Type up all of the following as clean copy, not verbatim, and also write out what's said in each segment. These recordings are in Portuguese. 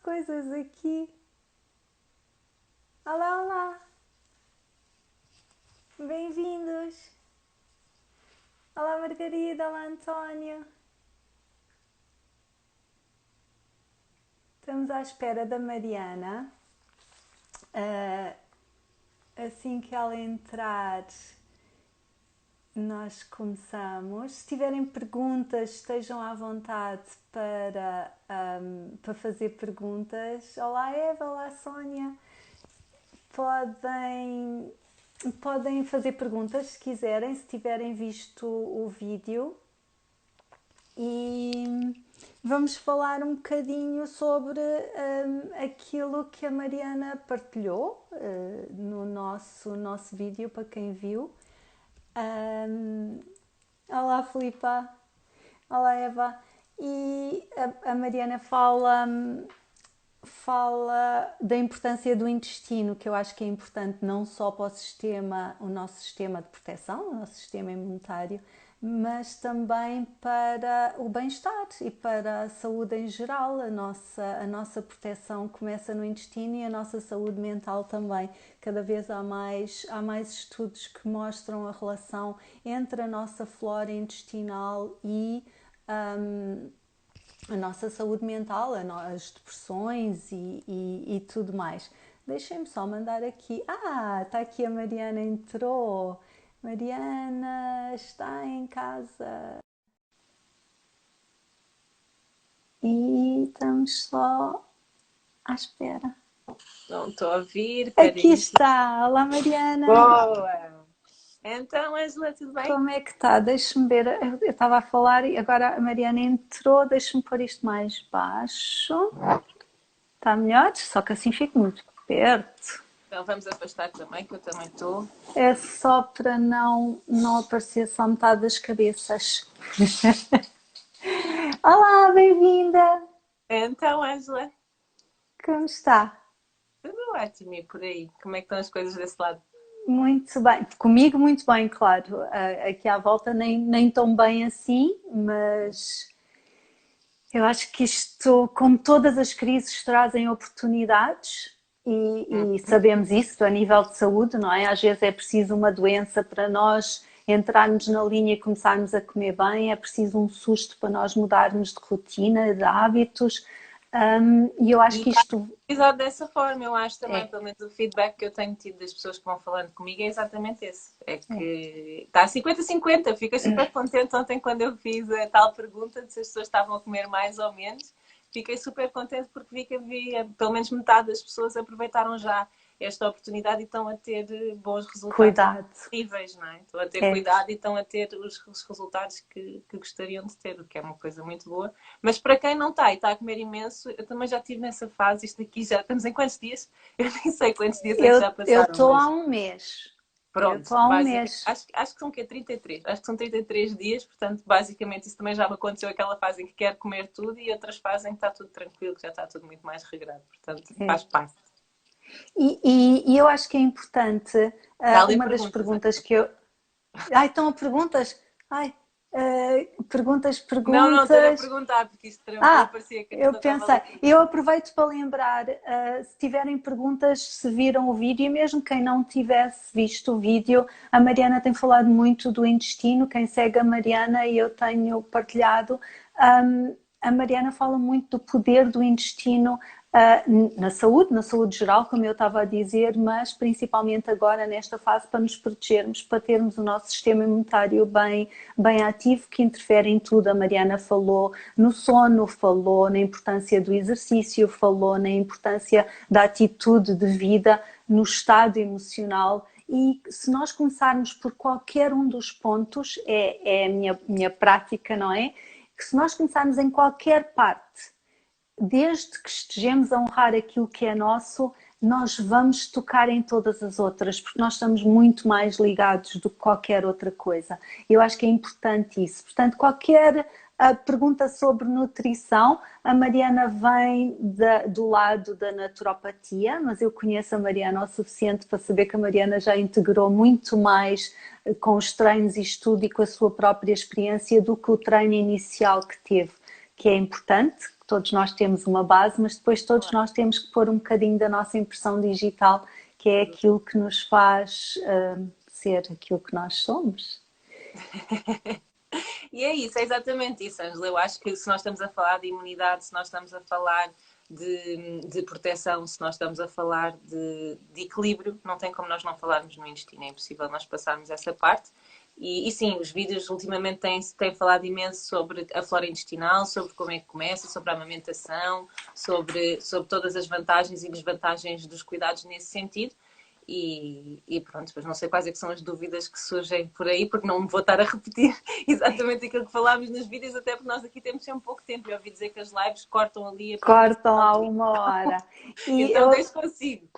coisas aqui. Olá, olá. Bem-vindos. Olá, Margarida. Olá, António. Estamos à espera da Mariana. Assim que ela entrar, nós começamos. Se tiverem perguntas, estejam à vontade para fazer perguntas. Olá, Eva. Olá, Sónia. Podem fazer perguntas se quiserem, se tiverem visto o vídeo. E vamos falar um bocadinho sobre aquilo que a Mariana partilhou no nosso vídeo, para quem viu. Olá, Filipa. Olá, Eva. E a Mariana fala da importância do intestino, que eu acho que é importante não só para o nosso sistema de proteção, o nosso sistema imunitário, mas também para o bem-estar e para a saúde em geral. A nossa proteção começa no intestino e a nossa saúde mental também. Cada vez há mais estudos que mostram a relação entre a nossa flora intestinal e a nossa saúde mental, as depressões e tudo mais. Deixem-me só mandar aqui. Está aqui a Mariana, entrou. Mariana está em casa. E estamos só à espera. Não estou a ouvir. Aqui está. Olá, Mariana. Boa! Então, Ângela, tudo bem? Como é que está? Deixa-me ver. Eu estava a falar e agora a Mariana entrou. Deixa-me pôr isto mais baixo. Está melhor? Só que assim fico muito perto. Então vamos afastar também, que eu também estou. É só para não aparecer só metade das cabeças. Olá, bem-vinda! Então, Ângela, Como está? tudo ótimo e por aí? Como é que estão as coisas desse lado? Muito bem. Comigo muito bem, claro. Aqui à volta nem tão bem assim, mas eu acho que isto, como todas as crises, trazem oportunidades e sabemos isso a nível de saúde, não é? Às vezes é preciso uma doença para nós entrarmos na linha e começarmos a comer bem, é preciso um susto para nós mudarmos de rotina, de hábitos, e eu acho E que isto está dessa forma, eu acho também, é, pelo menos o feedback que eu tenho tido das pessoas que vão falando comigo é exatamente esse. É é, que está a 50-50. Fiquei super contente ontem quando eu fiz a tal pergunta de se as pessoas estavam a comer mais ou menos. Fiquei super contente porque vi que havia, pelo menos metade das pessoas aproveitaram já esta oportunidade e estão a ter bons resultados cuidado. incríveis, não é? Estão a ter É. cuidado e estão a ter os resultados que gostariam de ter, o que é uma coisa muito boa. Mas para quem não está e está a comer imenso, eu também já estive nessa fase. Isto aqui já estamos em quantos dias? Eu nem sei quantos dias é que já Eu passaram, estou há mas um mês. Eu pronto, estou há um basicamente, mês. acho que são o quê? 33. Acho que são 33 dias, portanto, basicamente isso também já me aconteceu aquela fase em que quero comer tudo e outras fases em que está tudo tranquilo, que já está tudo muito mais regrado, portanto, É. faz parte. E eu acho que é importante, Dá ali uma das perguntas, hein? perguntas que eu. Ai, estão a perguntas? Ai, perguntas, Não, estou-lhe a perguntas. perguntar, porque isto trancou, parecia que a Eu pessoa estava ali. pensei, eu aproveito para lembrar, se tiverem perguntas, se viram o vídeo, e mesmo quem não tivesse visto o vídeo, a Mariana tem falado muito do intestino, quem segue a Mariana e eu tenho partilhado, a Mariana fala muito do poder do intestino na saúde geral, como eu estava a dizer, mas principalmente agora nesta fase para nos protegermos, para termos o nosso sistema imunitário bem ativo, que interfere em tudo. A Mariana falou no sono, falou na importância do exercício, falou na importância da atitude de vida, no estado emocional. E se nós começarmos por qualquer um dos pontos, é a minha prática, não é? Que se nós começarmos em qualquer parte, desde que estejamos a honrar aquilo que é nosso, nós vamos tocar em todas as outras, porque nós estamos muito mais ligados do que qualquer outra coisa. Eu acho que é importante isso. Portanto, qualquer pergunta sobre nutrição, a Mariana vem do lado da naturopatia, mas eu conheço a Mariana o suficiente para saber que a Mariana já integrou muito mais com os treinos e estudo e com a sua própria experiência do que o treino inicial que teve, que é importante, que todos nós temos uma base, mas depois todos nós temos que pôr um bocadinho da nossa impressão digital, que é aquilo que nos faz ser aquilo que nós somos. E é isso, é exatamente isso, Ângela. Eu acho que se nós estamos a falar de imunidade, se nós estamos a falar de proteção, se nós estamos a falar de equilíbrio, não tem como nós não falarmos no intestino, é impossível nós passarmos essa parte. E sim, os vídeos ultimamente têm falado imenso sobre a flora intestinal, sobre como é que começa, sobre a amamentação, sobre todas as vantagens e desvantagens dos cuidados nesse sentido. E pronto, mas não sei quais é que são as dúvidas que surgem por aí, porque não me vou estar a repetir exatamente aquilo que falámos nos vídeos, até porque nós aqui temos sempre pouco tempo. Eu ouvi dizer que as lives cortam ali a Cortam a 1 hora. E então deixo consigo.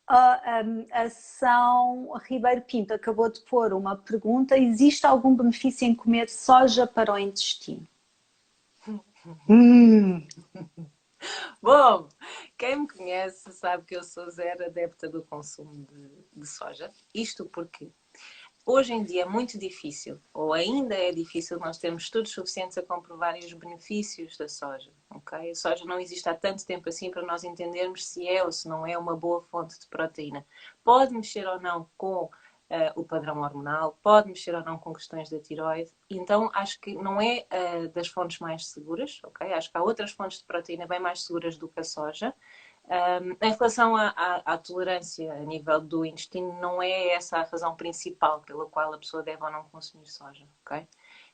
A São Ribeiro Pinto acabou de pôr uma pergunta: existe algum benefício em comer soja para o intestino? Bom, quem me conhece sabe que eu sou zero adepta do consumo de soja. Isto porque hoje em dia é muito difícil, ou ainda é difícil, nós termos estudos suficientes a comprovarem os benefícios da soja. Okay? A soja não existe há tanto tempo assim para nós entendermos se é ou se não é uma boa fonte de proteína. Pode mexer ou não com o padrão hormonal, pode mexer ou não com questões da tiroide. Então, acho que não é das fontes mais seguras, ok? Acho que há outras fontes de proteína bem mais seguras do que a soja. Em relação à tolerância a nível do intestino, não é essa a razão principal pela qual a pessoa deve ou não consumir soja, ok?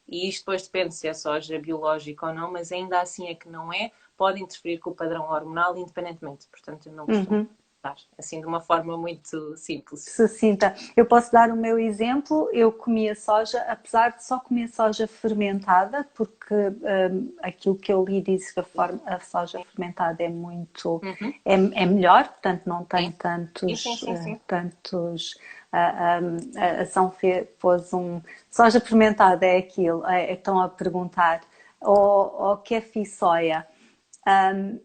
E isto depois depende se é soja biológica ou não, mas ainda assim é que não é, pode interferir com o padrão hormonal independentemente. Portanto, eu não costumo dar, assim de uma forma muito simples. Sucinta. Eu posso dar o meu exemplo. Eu comia soja, apesar de só comer soja fermentada, porque aquilo que eu li diz que a soja fermentada é muito é melhor, portanto não tem tantos a São pôs soja fermentada é aquilo, estão a perguntar, ou kefir soia.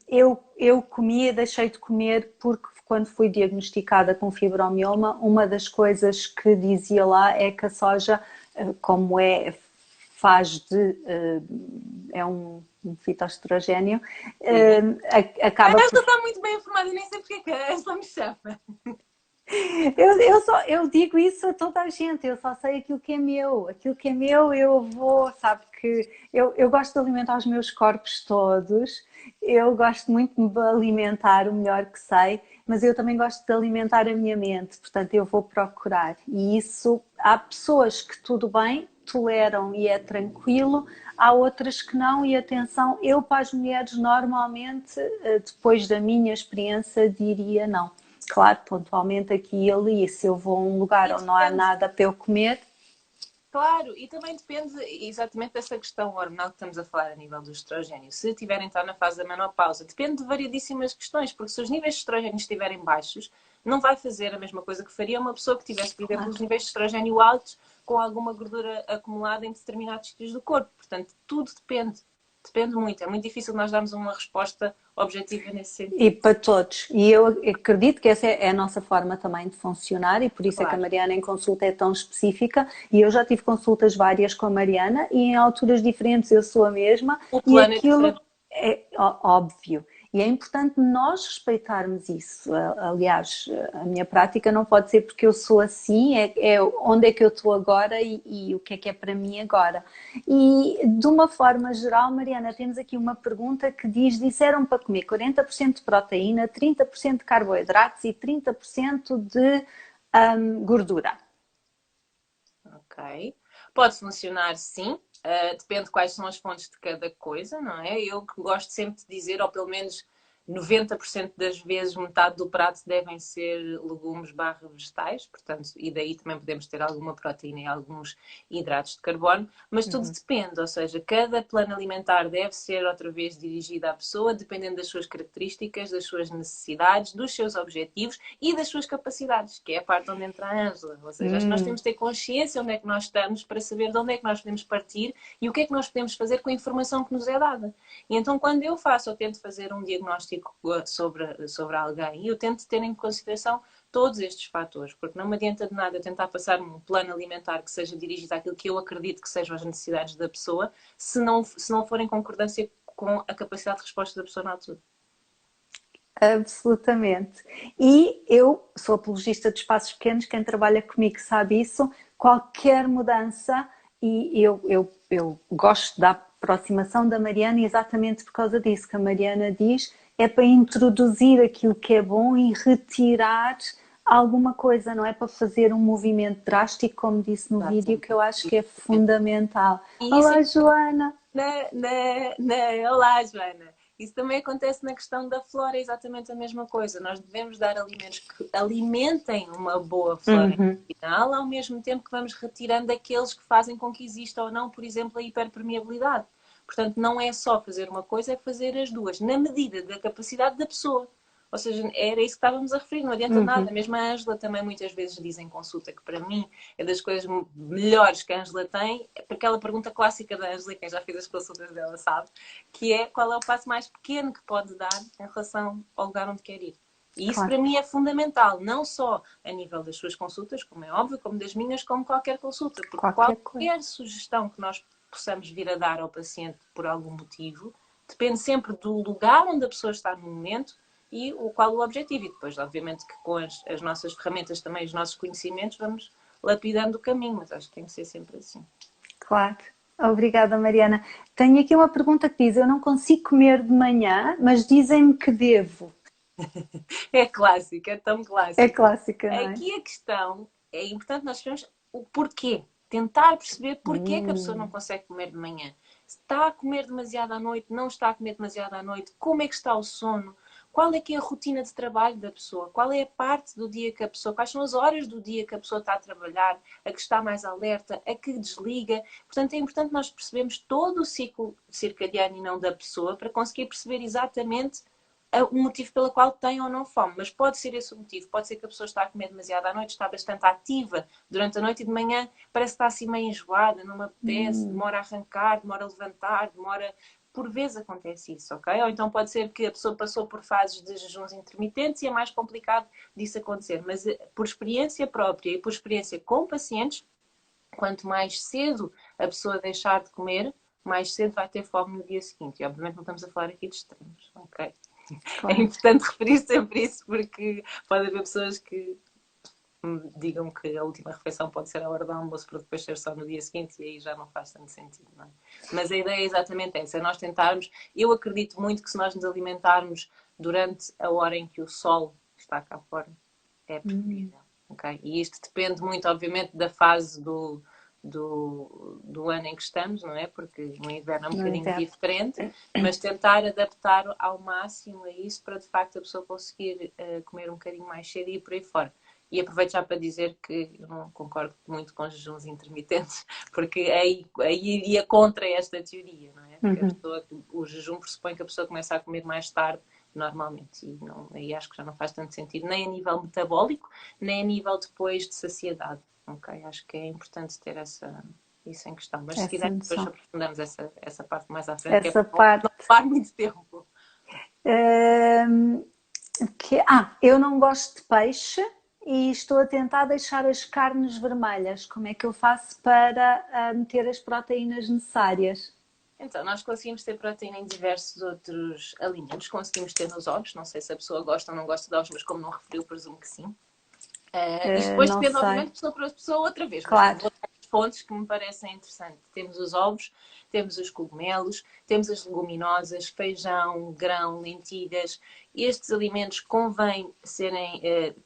Eu comia, deixei de comer porque quando fui diagnosticada com fibromioma, uma das coisas que dizia lá é que a soja, como é um fitoestrogênio, acaba por... está muito bem informada, nem sei porque é só me chama. Eu digo isso a toda a gente, eu só sei aquilo que é meu. Aquilo que é meu, eu vou, sabe que eu gosto de alimentar os meus corpos todos, eu gosto muito de me alimentar o melhor que sei, mas eu também gosto de alimentar a minha mente, portanto eu vou procurar. E isso, há pessoas que tudo bem, toleram e é tranquilo, há outras que não, e atenção, eu para as mulheres normalmente, depois da minha experiência, diria não. Claro, pontualmente aqui e ali, se eu vou a um lugar onde não há nada para eu comer. Claro, e também depende exatamente dessa questão hormonal que estamos a falar a nível do estrogênio. Se tiverem estar na fase da menopausa, depende de variedíssimas questões, porque se os níveis de estrogênio estiverem baixos, não vai fazer a mesma coisa que faria uma pessoa que tivesse, por exemplo, os níveis de estrogênio altos com alguma gordura acumulada em determinados sítios do corpo. Portanto, tudo depende. Depende muito. É muito difícil nós darmos uma resposta objetiva nesse sentido. E para todos. E eu acredito que essa é a nossa forma também de funcionar e por isso é que a Mariana em consulta é tão específica e eu já tive consultas várias com a Mariana e em alturas diferentes eu sou a mesma e aquilo é óbvio. E é importante nós respeitarmos isso. Aliás, a minha prática não pode ser porque eu sou assim, é onde é que eu estou agora e o que é para mim agora. E de uma forma geral, Mariana, temos aqui uma pergunta que diz: disseram para comer 40% de proteína, 30% de carboidratos e 30% de gordura. Ok. Pode funcionar sim. Depende de quais são as fontes de cada coisa, não é? Eu que gosto sempre de dizer, ou pelo menos 90% das vezes, metade do prato devem ser legumes/vegetais, portanto, e daí também podemos ter alguma proteína e alguns hidratos de carbono, mas tudo depende, ou seja, cada plano alimentar deve ser outra vez dirigido à pessoa, dependendo das suas características, das suas necessidades, dos seus objetivos e das suas capacidades, que é a parte onde entra a Ângela, ou seja, acho que nós temos de ter consciência onde é que nós estamos para saber de onde é que nós podemos partir e o que é que nós podemos fazer com a informação que nos é dada. E então, quando eu faço ou tento fazer um diagnóstico sobre alguém, eu tento ter em consideração todos estes fatores, porque não me adianta de nada tentar passar um plano alimentar que seja dirigido àquilo que eu acredito que sejam as necessidades da pessoa, se não for em concordância com a capacidade de resposta da pessoa na altura. Absolutamente. E eu sou apologista de espaços pequenos, quem trabalha comigo sabe isso, qualquer mudança, e eu gosto da aproximação da Mariana exatamente por causa disso, que a Mariana diz, é para introduzir aquilo que é bom e retirar alguma coisa, não é para fazer um movimento drástico, como disse no vídeo, que eu acho que é fundamental. E isso Olá, Joana! Olá, Joana. Isso também acontece na questão da flora, é exatamente a mesma coisa. Nós devemos dar alimentos que alimentem uma boa flora intestinal, ao mesmo tempo que vamos retirando aqueles que fazem com que exista ou não, por exemplo, a hiperpermeabilidade. Portanto, não é só fazer uma coisa, é fazer as duas, na medida da capacidade da pessoa. Ou seja, era isso que estávamos a referir, não adianta nada. Mesmo a Ângela também muitas vezes diz em consulta que para mim é das coisas melhores que a Ângela tem, aquela pergunta clássica da Ângela, quem já fez as consultas dela sabe, que é qual é o passo mais pequeno que pode dar em relação ao lugar onde quer ir. E isso para mim é fundamental, não só a nível das suas consultas, como é óbvio, como das minhas, como qualquer consulta. Porque qualquer sugestão que nós possamos vir a dar ao paciente por algum motivo, depende sempre do lugar onde a pessoa está no momento e qual o objetivo. E depois, obviamente, que com as nossas ferramentas também, os nossos conhecimentos, vamos lapidando o caminho, mas acho que tem que ser sempre assim. Claro. Obrigada, Mariana. Tenho aqui uma pergunta que diz, eu não consigo comer de manhã, mas dizem-me que devo. É clássico, é tão clássico. É clássica, não é? Aqui a questão, é importante nós sabermos o porquê. Tentar perceber porquê que a pessoa não consegue comer de manhã. Se está a comer demasiado à noite, não está a comer demasiado à noite, como é que está o sono? Qual é que é a rotina de trabalho da pessoa? Qual é a parte do dia que a pessoa... Quais são as horas do dia que a pessoa está a trabalhar? A que está mais alerta? A que desliga? Portanto, é importante nós percebermos todo o ciclo circadiano e não da pessoa para conseguir perceber exatamente o motivo pelo qual tem ou não fome. Mas pode ser esse o motivo. Pode ser que a pessoa está a comer demasiado à noite, está bastante ativa durante a noite e de manhã parece que está assim meio enjoada, não me apetece, demora a arrancar, demora a levantar, demora... Por vezes acontece isso, ok? Ou então pode ser que a pessoa passou por fases de jejuns intermitentes e é mais complicado disso acontecer. Mas por experiência própria e por experiência com pacientes, quanto mais cedo a pessoa deixar de comer, mais cedo vai ter fome no dia seguinte. E obviamente não estamos a falar aqui de extremos, ok? Claro. É importante referir sempre isso porque pode haver pessoas que digam que a última refeição pode ser a hora do almoço para depois ser só no dia seguinte e aí já não faz tanto sentido, não é? Mas a ideia é exatamente essa, é nós tentarmos, eu acredito muito que se nós nos alimentarmos durante a hora em que o sol está cá fora, é preferível, ok? E isto depende muito, obviamente, da fase do ano em que estamos, não é? Porque no inverno é um bocadinho diferente, mas tentar adaptar ao máximo a isso para de facto a pessoa conseguir comer um bocadinho mais cedo e ir por aí fora. E aproveito já para dizer que eu não concordo muito com jejuns intermitentes, porque aí iria contra esta teoria, não é? Porque o jejum pressupõe que a pessoa começa a comer mais tarde, normalmente, e aí acho que já não faz tanto sentido, nem a nível metabólico, nem a nível depois de saciedade. Ok? Acho que é importante ter isso em questão. Mas se quiser, depois aprofundamos essa parte mais à frente, essa que é para não levar muito tempo. Eu não gosto de peixe e estou a tentar deixar as carnes vermelhas. Como é que eu faço para meter as proteínas necessárias? Então, nós conseguimos ter proteína em diversos outros alimentos. Conseguimos ter nos ovos. Não sei se a pessoa gosta ou não gosta de ovos, mas como não referiu, presumo que sim. Isto depois depende, obviamente, de pessoa para pessoa outra vez. Claro. Mas vou dar as fontes que me parecem interessantes. Temos os ovos, temos os cogumelos, temos as leguminosas, feijão, grão, lentilhas. Estes alimentos convém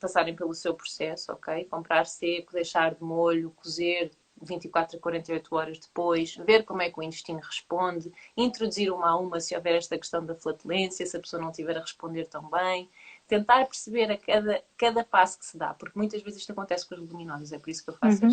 passarem pelo seu processo, ok? Comprar seco, deixar de molho, cozer 24 a 48 horas depois, ver como é que o intestino responde, introduzir uma a uma se houver esta questão da flatulência, se a pessoa não estiver a responder tão bem. Tentar perceber a cada passo que se dá, porque muitas vezes isto acontece com as leguminosas, é por isso que eu faço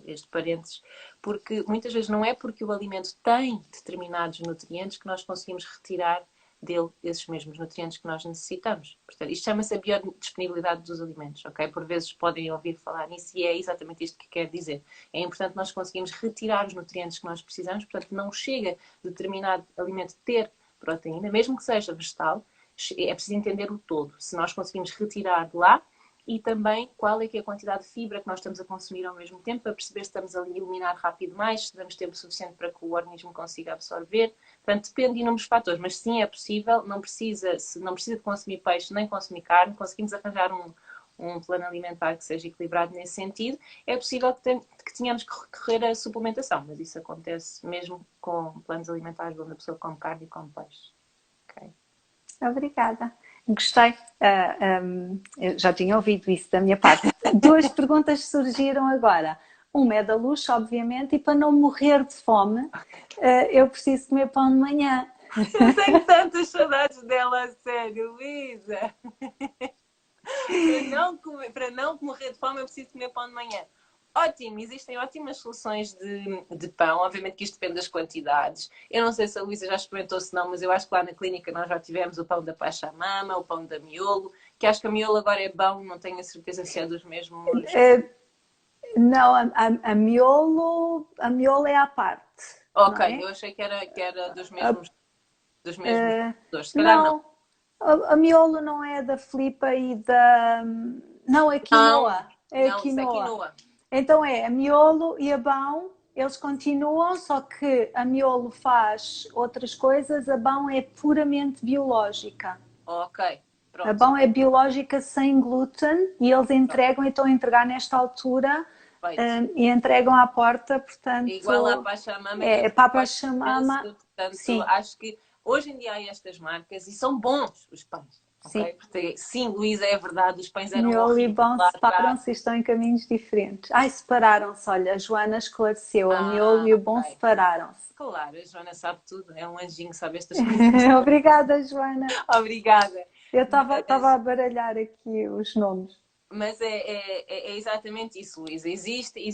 este parênteses, porque muitas vezes não é porque o alimento tem determinados nutrientes que nós conseguimos retirar dele esses mesmos nutrientes que nós necessitamos. Portanto, isto chama-se a biodisponibilidade dos alimentos, ok? Por vezes podem ouvir falar nisso e é exatamente isto que quer dizer. É importante nós conseguirmos retirar os nutrientes que nós precisamos, portanto, não chega determinado alimento ter proteína, mesmo que seja vegetal, é preciso entender o todo. Se nós conseguimos retirar de lá, e também qual é que é a quantidade de fibra que nós estamos a consumir ao mesmo tempo, para perceber se estamos a eliminar rápido mais, se damos tempo suficiente para que o organismo consiga absorver. Portanto, depende de inúmeros fatores, mas sim, é possível, não precisa de consumir peixe nem consumir carne, conseguimos arranjar um plano alimentar que seja equilibrado nesse sentido, é possível que tenhamos que recorrer à suplementação, mas isso acontece mesmo com planos alimentares onde a pessoa come carne e come peixe. Okay. Obrigada. Gostei. Eu já tinha ouvido isso da minha parte. Duas perguntas surgiram agora. Uma é da Luz, obviamente, e para não morrer de fome, eu preciso comer pão de manhã. Eu tenho tantas saudades dela, a sério, Luísa. Para não morrer de fome, eu preciso comer pão de manhã. Ótimo, existem ótimas soluções de pão, obviamente que isto depende das quantidades. Eu não sei se a Luísa já experimentou, se não, mas eu acho que lá na clínica nós já tivemos o pão da Pachamama, o pão da Miolo, que acho que a Miolo agora é bom, não tenho a certeza se é dos mesmos. Não, a miolo é à parte. Ok, é? eu achei que era dos mesmos produtores. Se calhar não. A miolo não é da Flipa e da... Não, é quinoa. Não, isso é quinoa. Então a miolo e a bão, eles continuam, só que a miolo faz outras coisas, a bão é puramente biológica. Ok, pronto. A bão é biológica sem glúten e eles entregam e estão a entregar nesta altura e entregam à porta, portanto... Igual à Pachamama. É para a Pachamama. Portanto, sim. acho que hoje em dia há estas marcas e são bons os pães. Sim. Okay? Porque, sim, Luísa, é verdade, os pães eram Miolo e bão separam-se e estão em caminhos diferentes. Separaram-se, olha, a Joana esclareceu, a miolo e o bom separaram-se. Claro, a Joana sabe tudo, é um anjinho, sabe estas coisas. Obrigada, Joana. Obrigada. Eu estava a baralhar aqui os nomes. Mas é exatamente isso, Luísa. Existem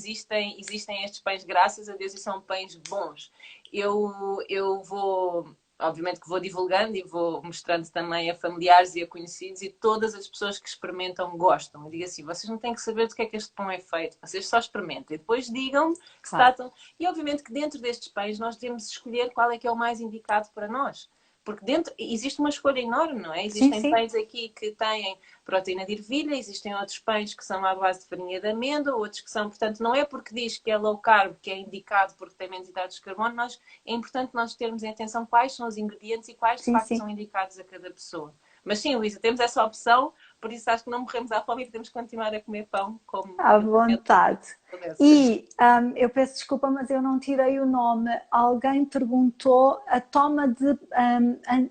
estes pães, graças a Deus, e são pães bons. Eu vou... Obviamente que vou divulgando e vou mostrando também a familiares e a conhecidos, e todas as pessoas que experimentam gostam. Eu digo assim, vocês não têm que saber do que é que este pão é feito, vocês só experimentem. Depois digam-me que se tratam... E obviamente que dentro destes pães nós temos de escolher qual é que é o mais indicado para nós. Porque dentro existe uma escolha enorme, não é? Existem pães aqui que têm proteína de ervilha, existem outros pães que são à base de farinha de amêndoa, outros que são, portanto, não é porque diz que é low carb, que é indicado porque tem menos hidratos de carbono, é importante nós termos em atenção quais são os ingredientes e quais de facto são indicados a cada pessoa. Mas sim, Luísa, temos essa opção, por isso acho que não morremos à fome e podemos continuar a comer pão como... À vontade. E eu peço desculpa, mas eu não tirei o nome. Alguém perguntou a toma de...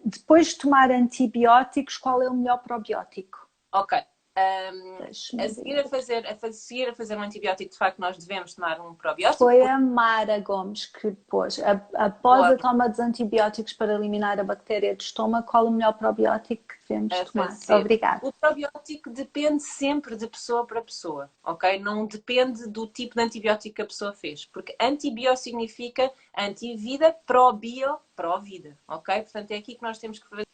depois de tomar antibióticos, qual é o melhor probiótico? Ok. A seguir a fazer um antibiótico, de facto, nós devemos tomar um probiótico. Foi a Mara Gomes que pôs. Após a toma dos antibióticos para eliminar a bactéria do estômago, qual o melhor probiótico que devemos tomar? Obrigada. O probiótico depende sempre de pessoa para pessoa, ok? Não depende do tipo de antibiótico que a pessoa fez. Porque antibió significa antivida, pró-bio, pró-vida, ok? Portanto, é aqui que nós temos que fazer.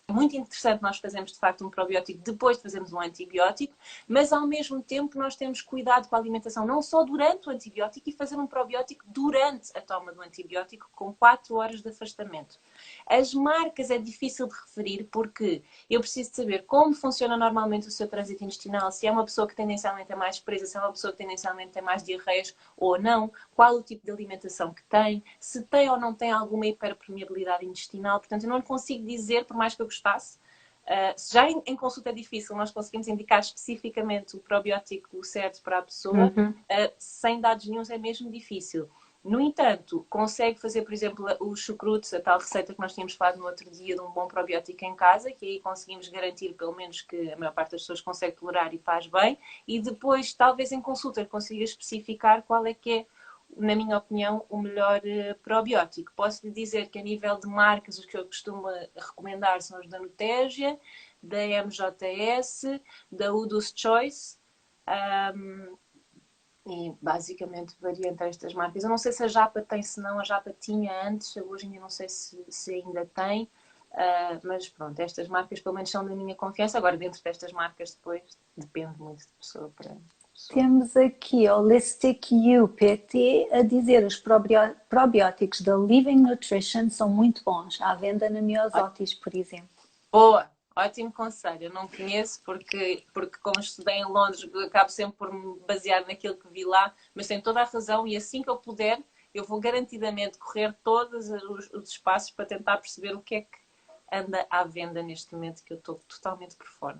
É muito interessante nós fazermos, de facto, um probiótico depois de fazermos um antibiótico, mas ao mesmo tempo nós temos cuidado com a alimentação, não só durante o antibiótico, e fazer um probiótico durante a toma do antibiótico com 4 horas de afastamento. As marcas é difícil de referir porque eu preciso de saber como funciona normalmente o seu trânsito intestinal, se é uma pessoa que tendencialmente é mais presa, se é uma pessoa que tendencialmente tem mais diarreias ou não, qual o tipo de alimentação que tem, se tem ou não tem alguma hiperpermeabilidade intestinal. Portanto, eu não lhe consigo dizer, por mais que eu gostasse. Já em consulta é difícil, nós conseguimos indicar especificamente o probiótico certo para a pessoa, sem dados nenhums é mesmo difícil. No entanto, consegue fazer, por exemplo, os chucrutes, a tal receita que nós tínhamos falado no outro dia de um bom probiótico em casa, que aí conseguimos garantir pelo menos que a maior parte das pessoas consegue tolerar e faz bem, e depois, talvez em consulta, consiga especificar qual é que é, na minha opinião, o melhor probiótico. Posso lhe dizer que a nível de marcas, os que eu costumo recomendar são os da Nutégia, da MJS, da Udo's Choice, e basicamente varia entre estas marcas. Eu não sei se a Japa tem, se não, a Japa tinha antes, hoje ainda não sei se ainda tem, mas pronto, estas marcas pelo menos são da minha confiança. Agora, dentro destas marcas depois, depende muito de pessoa para pessoa. Temos aqui o Holistic UPT a dizer os probióticos da Living Nutrition são muito bons, à venda na Miosotis, por exemplo. Boa! Ótimo conselho. Eu não conheço porque como estudei em Londres, acabo sempre por me basear naquilo que vi lá, mas tem toda a razão e assim que eu puder, eu vou garantidamente correr todos os espaços para tentar perceber o que é que anda à venda neste momento, que eu estou totalmente por fora.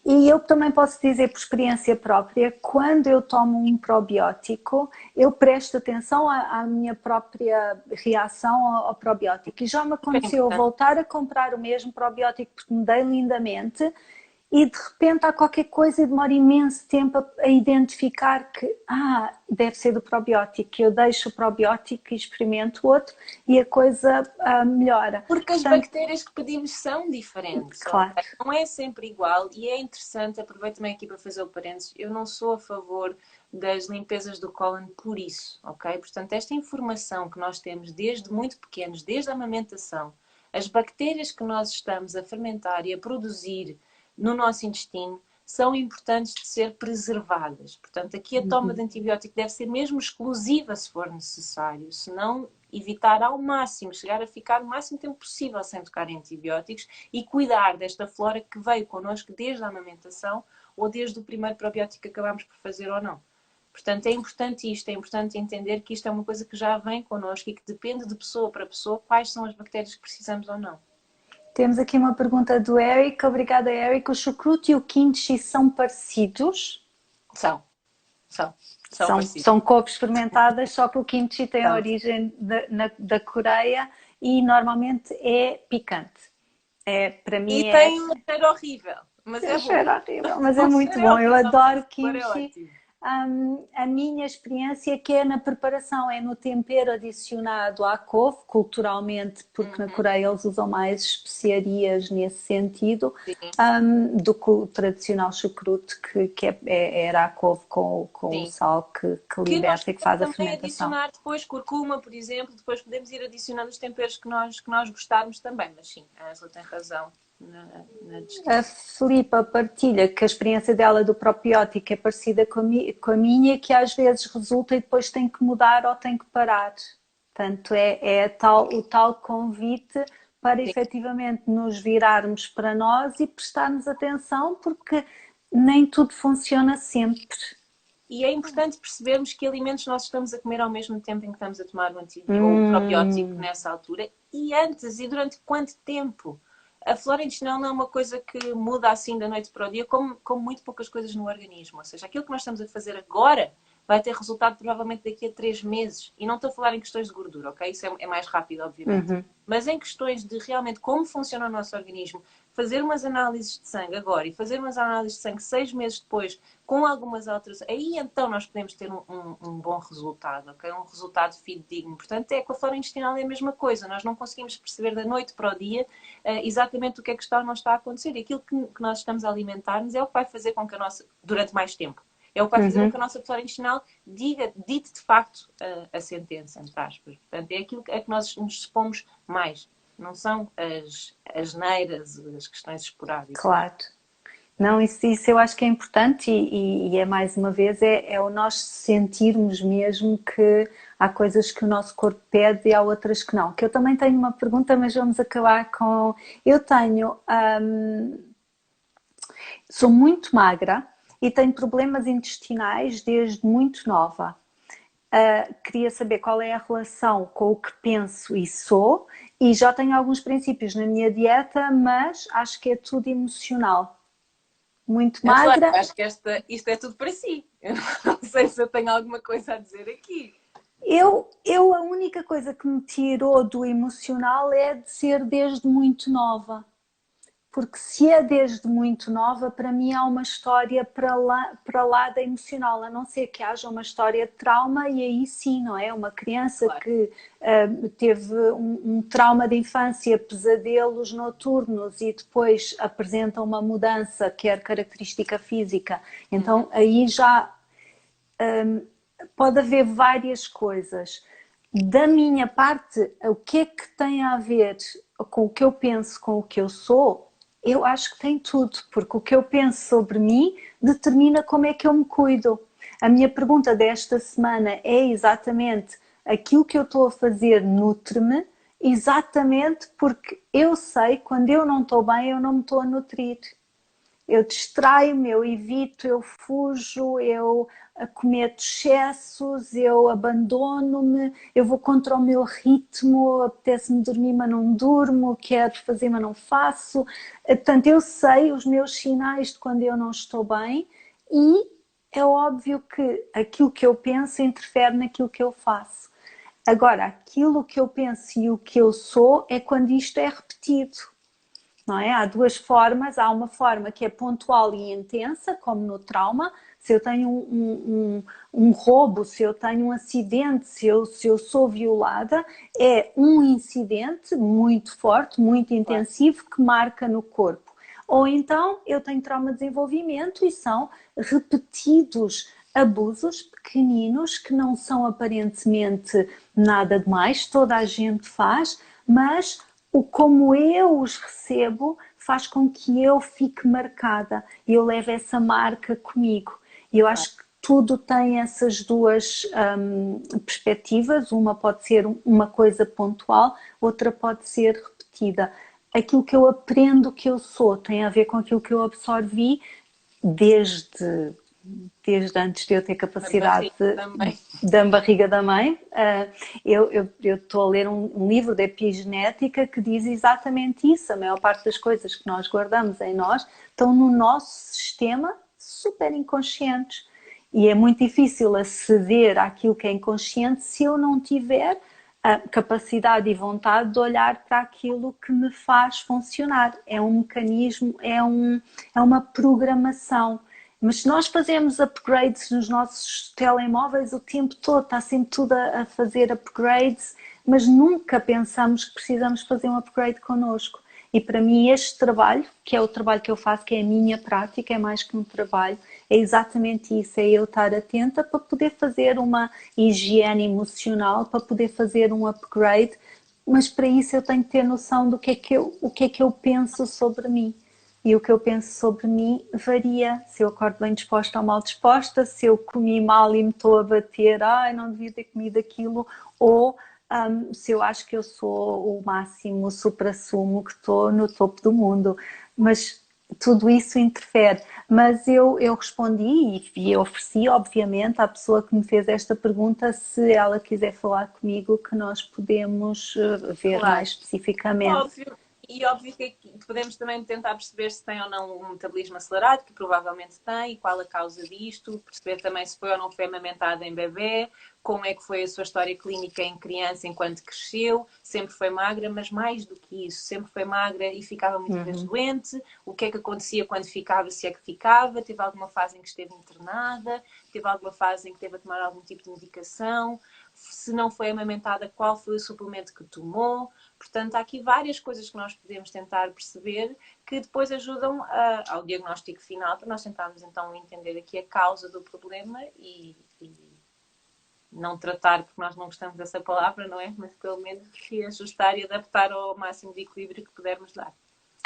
E eu também posso dizer por experiência própria, quando eu tomo um probiótico, eu presto atenção à minha própria reação ao probiótico. E já me Super aconteceu eu importante. voltar a comprar o mesmo probiótico porque me dei lindamente e de repente há qualquer coisa e demora imenso tempo a identificar que deve ser do probiótico. Eu deixo o probiótico e experimento outro e a coisa melhora. Porque as Portanto, bactérias que pedimos são diferentes, claro. ok? Não é sempre igual e é interessante, aproveito também aqui para fazer o parênteses, eu não sou a favor das limpezas do cólon por isso, ok? Portanto, esta informação que nós temos desde muito pequenos, desde a amamentação, as bactérias que nós estamos a fermentar e a produzir no nosso intestino são importantes de ser preservadas. Portanto, aqui a toma de antibiótico deve ser mesmo exclusiva se for necessário, senão evitar ao máximo, chegar a ficar o máximo tempo possível sem tocar em antibióticos e cuidar desta flora que veio connosco desde a amamentação ou desde o primeiro probiótico que acabámos por fazer ou não. Portanto, é importante isto, é importante entender que isto é uma coisa que já vem connosco e que depende de pessoa para pessoa quais são as bactérias que precisamos ou não. Temos aqui uma pergunta do Eric. Obrigada, Eric. O chucrute e o kimchi são parecidos? São, são, são parecidos. São couves fermentadas, só que o kimchi tem a São. origem da Coreia e normalmente é picante. Para mim E tem um cheiro horrível, mas é é bom. cheiro horrível, mas é O muito cheiro é bom. Eu horrível, mas adoro o sabor é kimchi. ótimo. A minha experiência que é na preparação, é no tempero adicionado à couve, culturalmente, porque na Coreia eles usam mais especiarias nesse sentido, Sim, do que o tradicional chucrute, era a couve com o sim. sal que Que nós liberta e que podemos faz a também fermentação. adicionar depois curcuma, por exemplo, depois podemos ir adicionando os temperos que nós gostarmos também, mas sim, a Angela tem razão na A descrição. Filipa partilha que a experiência dela do probiótico é parecida com a minha, que às vezes resulta e depois tem que mudar ou tem que parar. Portanto, o tal convite para Sim. efetivamente nos virarmos para nós e prestarmos atenção, porque nem tudo funciona sempre. E é importante percebermos que alimentos nós estamos a comer ao mesmo tempo em que estamos a tomar o probiótico nessa altura e antes e durante quanto tempo. A flora intestinal não é uma coisa que muda assim da noite para o dia, como muito poucas coisas no organismo. Ou seja, aquilo que nós estamos a fazer agora vai ter resultado provavelmente daqui a 3 meses. E não estou a falar em questões de gordura, ok? Isso é mais rápido, obviamente. Mas em questões de realmente como funciona o nosso organismo, fazer umas análises de sangue agora e fazer umas análises de sangue 6 meses depois, com algumas alterações, aí então nós podemos ter um bom resultado, ok? Um resultado fidedigno. Portanto, com a flora intestinal é a mesma coisa. Nós não conseguimos perceber da noite para o dia exatamente o que é que está ou não está a acontecer. E aquilo que nós estamos a alimentar-nos é o que vai fazer com que a nossa, durante mais tempo, é o que vai fazer com que a nossa flora intestinal dite de facto a sentença, entre aspas. Portanto, é aquilo a que nós nos expomos mais. Não são as neiras, as questões esporádicas. Claro. Não, isso eu acho que é importante e é mais uma vez é o nós sentirmos mesmo que há coisas que o nosso corpo pede e há outras que não. Que eu também tenho uma pergunta, mas vamos acabar com... Eu sou muito magra e tenho problemas intestinais desde muito nova. Queria saber qual é a relação com o que penso e sou e já tenho alguns princípios na minha dieta, mas acho que é tudo emocional. Muito Angela, magra. acho que isto é tudo para si. Eu não sei se eu tenho alguma coisa a dizer aqui. A única coisa que me tirou do emocional é de ser desde muito nova. Porque se é desde muito nova, para mim há uma história para lá da emocional, a não ser que haja uma história de trauma e aí sim, não é? Uma criança Claro. que teve um trauma de infância, pesadelos noturnos e depois apresenta uma mudança, quer característica física, então aí já pode haver várias coisas. Da minha parte, o que é que tem a ver com o que eu penso, com o que eu sou? Eu acho que tem tudo, porque o que eu penso sobre mim determina como é que eu me cuido. A minha pergunta desta semana é exatamente: aquilo que eu estou a fazer nutre-me? exatamente porque eu sei, quando eu não estou bem, eu não me estou a nutrir. Eu distraio-me, eu evito, eu fujo, eu cometo excessos, eu abandono-me, eu vou contra o meu ritmo, apetece-me dormir, mas não durmo, quero fazer, mas não faço. Portanto, eu sei os meus sinais de quando eu não estou bem e é óbvio que aquilo que eu penso interfere naquilo que eu faço. Agora, aquilo que eu penso e o que eu sou é quando isto é repetido. Não é? Há duas formas, há uma forma que é pontual e intensa, como no trauma. Se eu tenho um roubo, se eu tenho um acidente, se eu sou violada, é um incidente muito forte, muito intensivo, que marca no corpo. Ou então eu tenho trauma de desenvolvimento e são repetidos abusos pequeninos que não são aparentemente nada demais, toda a gente faz, mas o como eu os recebo faz com que eu fique marcada e eu levo essa marca comigo. E eu acho que tudo tem essas duas perspectivas, uma pode ser uma coisa pontual, outra pode ser repetida. Aquilo que eu aprendo que eu sou tem a ver com aquilo que eu absorvi desde, desde antes de eu ter capacidade da barriga da mãe. Eu estou a ler um livro de epigenética que diz exatamente isso. A maior parte das coisas que nós guardamos em nós estão no nosso sistema super inconscientes. E é muito difícil aceder àquilo que é inconsciente se eu não tiver a capacidade e vontade de olhar para aquilo que me faz funcionar. É um mecanismo, é uma programação. Mas se nós fazemos upgrades nos nossos telemóveis o tempo todo, está sempre tudo a fazer upgrades, mas nunca pensamos que precisamos fazer um upgrade connosco. E para mim este trabalho, que é o trabalho que eu faço, que é a minha prática, é mais que um trabalho, é exatamente isso, é eu estar atenta para poder fazer uma higiene emocional, para poder fazer um upgrade, mas para isso eu tenho que ter noção do que é que eu penso sobre mim. E o que eu penso sobre mim varia. Se eu acordo bem disposta ou mal disposta, se eu comi mal e me estou a bater, ai, não devia ter comido aquilo, ou se eu acho que eu sou o máximo, o supra-sumo, que estou no topo do mundo. Mas tudo isso interfere. Mas eu respondi e ofereci, obviamente, à pessoa que me fez esta pergunta, se ela quiser falar comigo, que nós podemos ver mais especificamente. Óbvio. E óbvio que podemos também tentar perceber se tem ou não um metabolismo acelerado, que provavelmente tem, e qual a causa disto, perceber também se foi ou não foi amamentada em bebê, como é que foi a sua história clínica em criança enquanto cresceu, sempre foi magra, mas mais do que isso, sempre foi magra e ficava muitas vezes doente, o que é que acontecia quando ficava, se é que ficava, teve alguma fase em que esteve internada, teve alguma fase em que teve a tomar algum tipo de medicação, se não foi amamentada, qual foi o suplemento que tomou. Portanto, há aqui várias coisas que nós podemos tentar perceber que depois ajudam ao diagnóstico final para nós tentarmos então entender aqui a causa do problema e não tratar, porque nós não gostamos dessa palavra, não é? Mas pelo menos reajustar e adaptar ao máximo de equilíbrio que pudermos dar.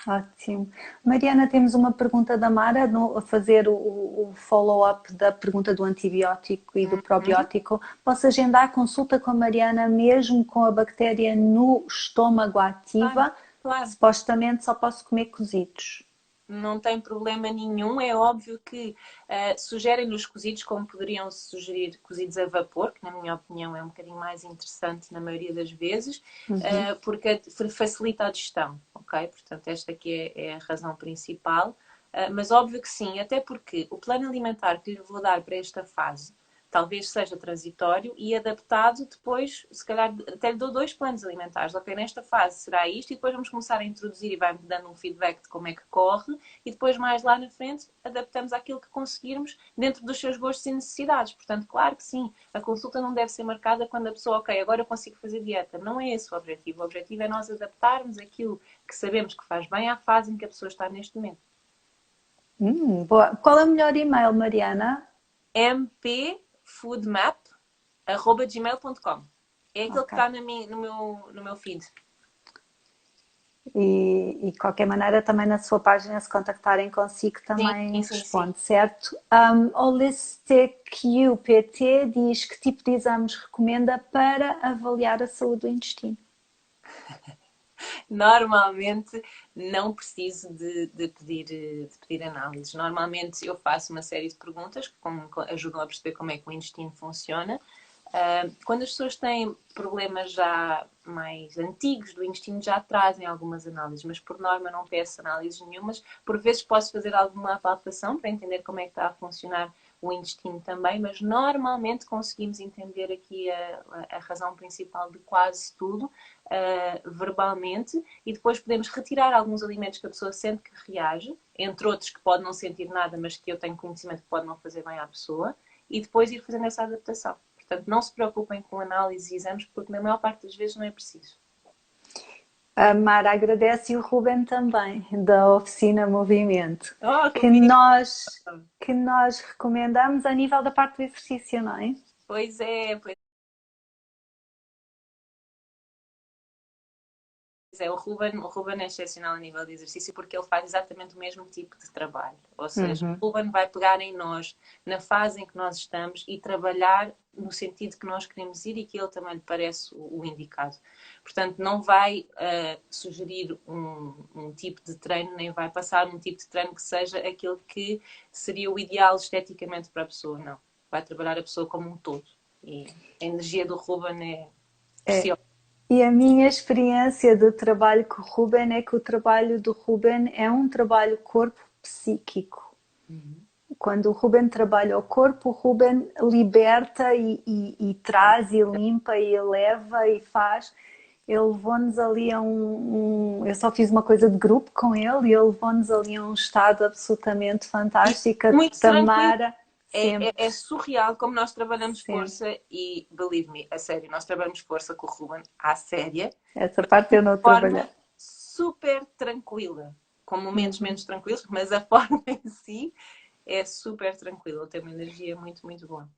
Ótimo. Mariana, temos uma pergunta da Mara a fazer o follow-up da pergunta do antibiótico e do probiótico. Posso agendar a consulta com a Mariana mesmo com a bactéria no estômago ativa? Claro. Supostamente só posso comer cozidos. Não tem problema nenhum. É óbvio que sugerem-nos cozidos, como poderiam sugerir cozidos a vapor, que na minha opinião é um bocadinho mais interessante na maioria das vezes, porque facilita a digestão, ok? Portanto, esta aqui é a razão principal. Mas óbvio que sim, até porque o plano alimentar que lhe vou dar para esta fase talvez seja transitório e adaptado depois, se calhar até lhe dou 2 planos alimentares. Ok, nesta fase será isto e depois vamos começar a introduzir e vai-me dando um feedback de como é que corre e depois mais lá na frente adaptamos àquilo que conseguirmos dentro dos seus gostos e necessidades. Portanto, claro que sim, a consulta não deve ser marcada quando a pessoa, ok, agora eu consigo fazer dieta. Não é esse o objetivo. O objetivo é nós adaptarmos aquilo que sabemos que faz bem à fase em que a pessoa está neste momento. Boa. Qual é o melhor e-mail, Mariana? mpfoodmap@gmail.com. É aquilo que está no meu feed. E de qualquer maneira também na sua página, se contactarem consigo, também responde, sim. certo? Holistic UPT diz que tipo de exames recomenda para avaliar a saúde do intestino? Normalmente não preciso de pedir análises. Normalmente eu faço uma série de perguntas que ajudam a perceber como é que o intestino funciona. Quando as pessoas têm problemas já mais antigos do intestino, já trazem algumas análises, mas por norma não peço análises nenhumas. Por vezes posso fazer alguma palpação para entender como é que está a funcionar o intestino também, mas normalmente conseguimos entender aqui a razão principal de quase tudo verbalmente, e depois podemos retirar alguns alimentos que a pessoa sente que reage, entre outros que pode não sentir nada, mas que eu tenho conhecimento que pode não fazer bem à pessoa, e depois ir fazendo essa adaptação. Portanto, não se preocupem com análise e exames, porque na maior parte das vezes não é preciso. A Mara agradece e o Ruben também, da Oficina Movimento, Oh, que nós, que nós recomendamos a nível da parte do exercício, não é? pois é. O Ruben é excepcional a nível de exercício porque ele faz exatamente o mesmo tipo de trabalho. Ou seja, o Ruben vai pegar em nós, na fase em que nós estamos, e trabalhar no sentido que nós queremos ir e que ele também lhe parece o indicado. Portanto, não vai sugerir um tipo de treino, nem vai passar um tipo de treino que seja aquele que seria o ideal esteticamente para a pessoa. Não. Vai trabalhar a pessoa como um todo. E a energia do Ruben é preciosa. E a minha experiência de trabalho com o Ruben é que o trabalho do Ruben é um trabalho corpo-psíquico. Quando o Ruben trabalha o corpo, o Ruben liberta e traz e limpa e eleva e faz. Ele levou-nos ali a eu só fiz uma coisa de grupo com ele e ele levou-nos ali a um estado absolutamente fantástico. Muito Tamara, tranquilo. É surreal como nós trabalhamos sempre. força e, believe me, a sério, nós trabalhamos força com o Ruben à séria, Essa parte eu não de forma trabalhei. super tranquila, com momentos menos tranquilos, mas a forma em si é super tranquila. Ele tem uma energia muito, muito boa.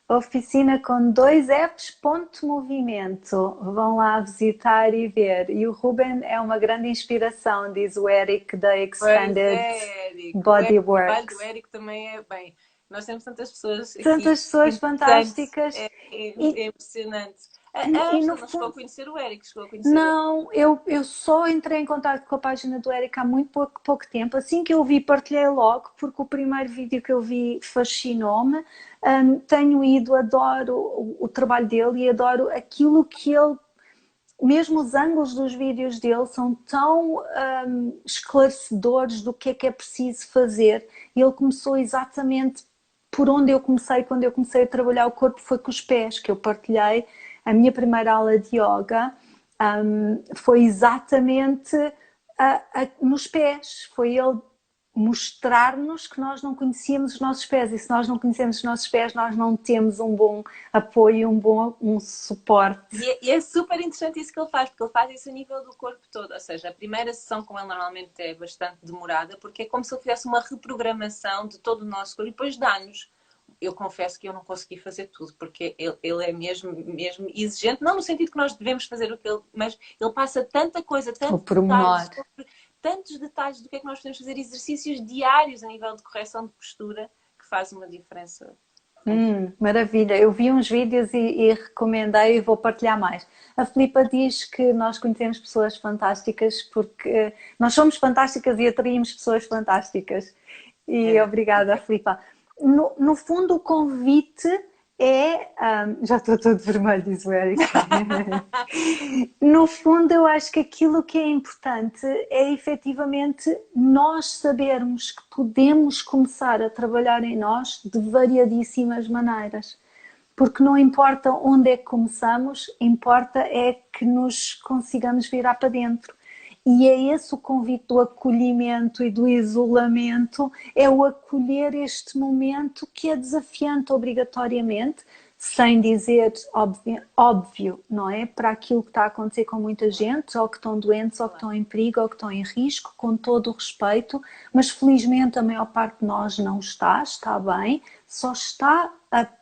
Oficina com 2 apps, ponto movimento. Vão lá visitar e ver. E o Ruben é uma grande inspiração, diz o Eric da Pois Expanded é, Érico. O trabalho do Bodyworks. Érico também é bem. Nós temos tantas pessoas aqui Tantas pessoas interessantes, fantásticas é impressionante. A e Ângela no não chegou a fundo. conhecer o Érico, chegou a conhecer o Não, eu só entrei em contato com a página do Eric há muito pouco tempo. Assim que eu vi, partilhei logo, porque o primeiro vídeo que eu vi fascinou-me. Tenho ido, adoro o trabalho dele e adoro aquilo que ele. Mesmo os ângulos dos vídeos dele são tão esclarecedores do que é preciso fazer. E ele começou exatamente por onde eu comecei, quando eu comecei a trabalhar o corpo, foi com os pés, que eu partilhei. A minha primeira aula de yoga foi exatamente nos pés. Foi ele mostrar-nos que nós não conhecíamos os nossos pés, e se nós não conhecemos os nossos pés, nós não temos um bom apoio, um suporte. E é super interessante isso que ele faz, porque ele faz isso a nível do corpo todo. Ou seja, a primeira sessão com ele normalmente é bastante demorada, porque é como se ele fizesse uma reprogramação de todo o nosso corpo e depois dá-nos. Eu confesso que eu não consegui fazer tudo, porque ele é mesmo exigente, não no sentido que nós devemos fazer o que ele, mas ele passa tanta coisa, tantos detalhes do que é que nós podemos fazer, exercícios diários a nível de correção de postura, que faz uma diferença. Maravilha, eu vi uns vídeos e recomendei e vou partilhar mais. A Filipa diz que nós conhecemos pessoas fantásticas porque nós somos fantásticas e atraímos pessoas fantásticas. E obrigada, Filipa. No fundo, o convite é. Já estou todo vermelho, diz o Eric. No fundo, eu acho que aquilo que é importante é efetivamente nós sabermos que podemos começar a trabalhar em nós de variadíssimas maneiras. Porque não importa onde é que começamos, importa é que nos consigamos virar para dentro. E é esse o convite do acolhimento e do isolamento, é o acolher este momento que é desafiante obrigatoriamente, sem dizer óbvio, não é? Para aquilo que está a acontecer com muita gente, ou que estão doentes, ou que estão em perigo, ou que estão em risco, com todo o respeito, mas felizmente a maior parte de nós não está bem, só está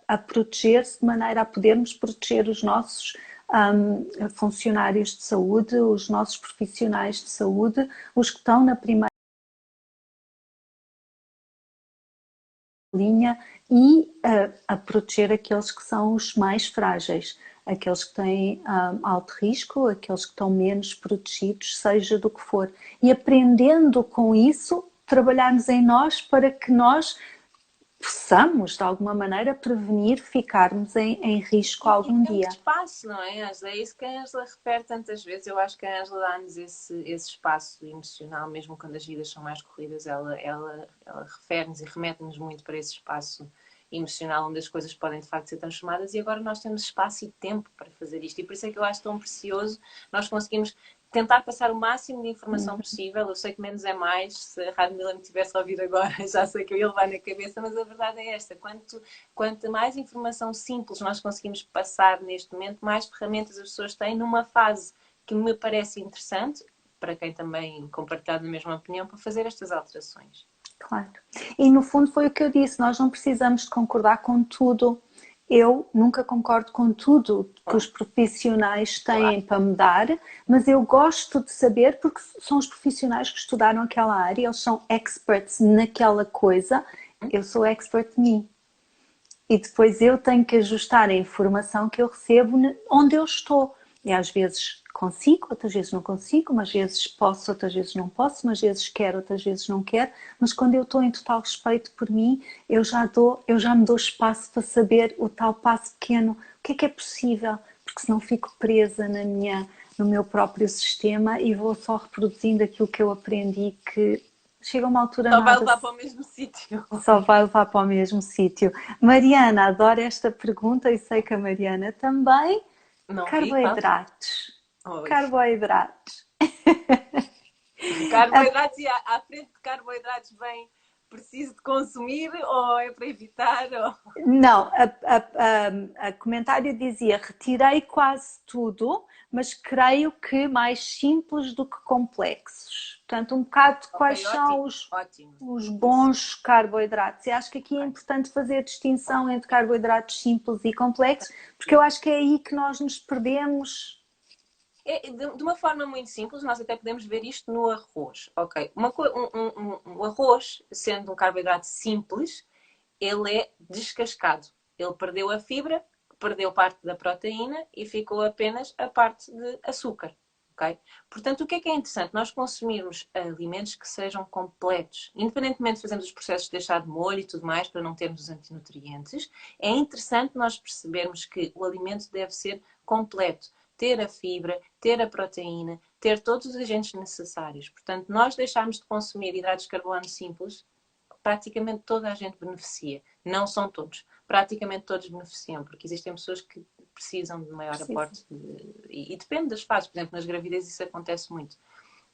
a proteger-se de maneira a podermos proteger os nossos funcionários de saúde, os nossos profissionais de saúde, os que estão na primeira linha e a proteger aqueles que são os mais frágeis. aqueles que têm alto risco, aqueles que estão menos protegidos, seja do que for. E aprendendo com isso, trabalharmos em nós para que nós possamos, de alguma maneira, prevenir ficarmos em risco algum dia. Espaço, não é, Ângela? É isso que a Ângela refere tantas vezes. Eu acho que a Ângela dá-nos esse espaço emocional, mesmo quando as vidas são mais corridas, ela refere-nos e remete-nos muito para esse espaço emocional onde as coisas podem de facto ser transformadas, e agora nós temos espaço e tempo para fazer isto, e por isso é que eu acho tão precioso nós conseguimos tentar passar o máximo de informação possível. Eu sei que menos é mais. Se a Rádio Milan me tivesse a ouvir agora, já sei que eu ia levar na cabeça, mas a verdade é esta: quanto mais informação simples nós conseguimos passar neste momento, mais ferramentas as pessoas têm numa fase que me parece interessante, para quem também compartilha a mesma opinião, para fazer estas alterações. Claro. E no fundo foi o que eu disse, nós não precisamos de concordar com tudo. Eu nunca concordo com tudo que os profissionais têm para me dar, mas eu gosto de saber, porque são os profissionais que estudaram aquela área, eles são experts naquela coisa, eu sou expert em mim. E depois eu tenho que ajustar a informação que eu recebo onde eu estou. E às vezes consigo, outras vezes não consigo, umas vezes posso, outras vezes não posso, umas vezes quero, outras vezes não quero, mas quando eu estou em total respeito por mim, eu já me dou espaço para saber o tal passo pequeno, o que é possível, porque senão fico presa no meu próprio sistema e vou só reproduzindo aquilo que eu aprendi, que chega a uma altura só vai levar para o mesmo sítio. Só vai levar para o mesmo sítio. Mariana, adoro esta pergunta e sei que a Mariana também. Não carboidratos. Carboidratos. Carboidratos, e à frente de carboidratos vem preciso de consumir ou é para evitar? Ou... Não, a comentário dizia retirei quase tudo, mas creio que mais simples do que complexos. Portanto, um bocado de quais são os bons carboidratos. E acho que aqui é importante fazer a distinção entre carboidratos simples e complexos, porque eu acho que é aí que nós nos perdemos. De uma forma muito simples, nós até podemos ver isto no arroz. Ok, o arroz, sendo um carboidrato simples, ele é descascado. Ele perdeu a fibra, perdeu parte da proteína e ficou apenas a parte de açúcar. Okay? Portanto, o que é interessante? Nós consumirmos alimentos que sejam completos. Independentemente de fazermos os processos de deixar de molho e tudo mais, para não termos os antinutrientes, é interessante nós percebermos que o alimento deve ser completo. Ter a fibra, ter a proteína, ter todos os agentes necessários. Portanto, nós deixarmos de consumir hidratos de carbono simples, praticamente toda a gente beneficia. Não são todos. Praticamente todos beneficiam, porque existem pessoas que precisam de maior aporte. E depende das fases. Por exemplo, nas gravidezes isso acontece muito.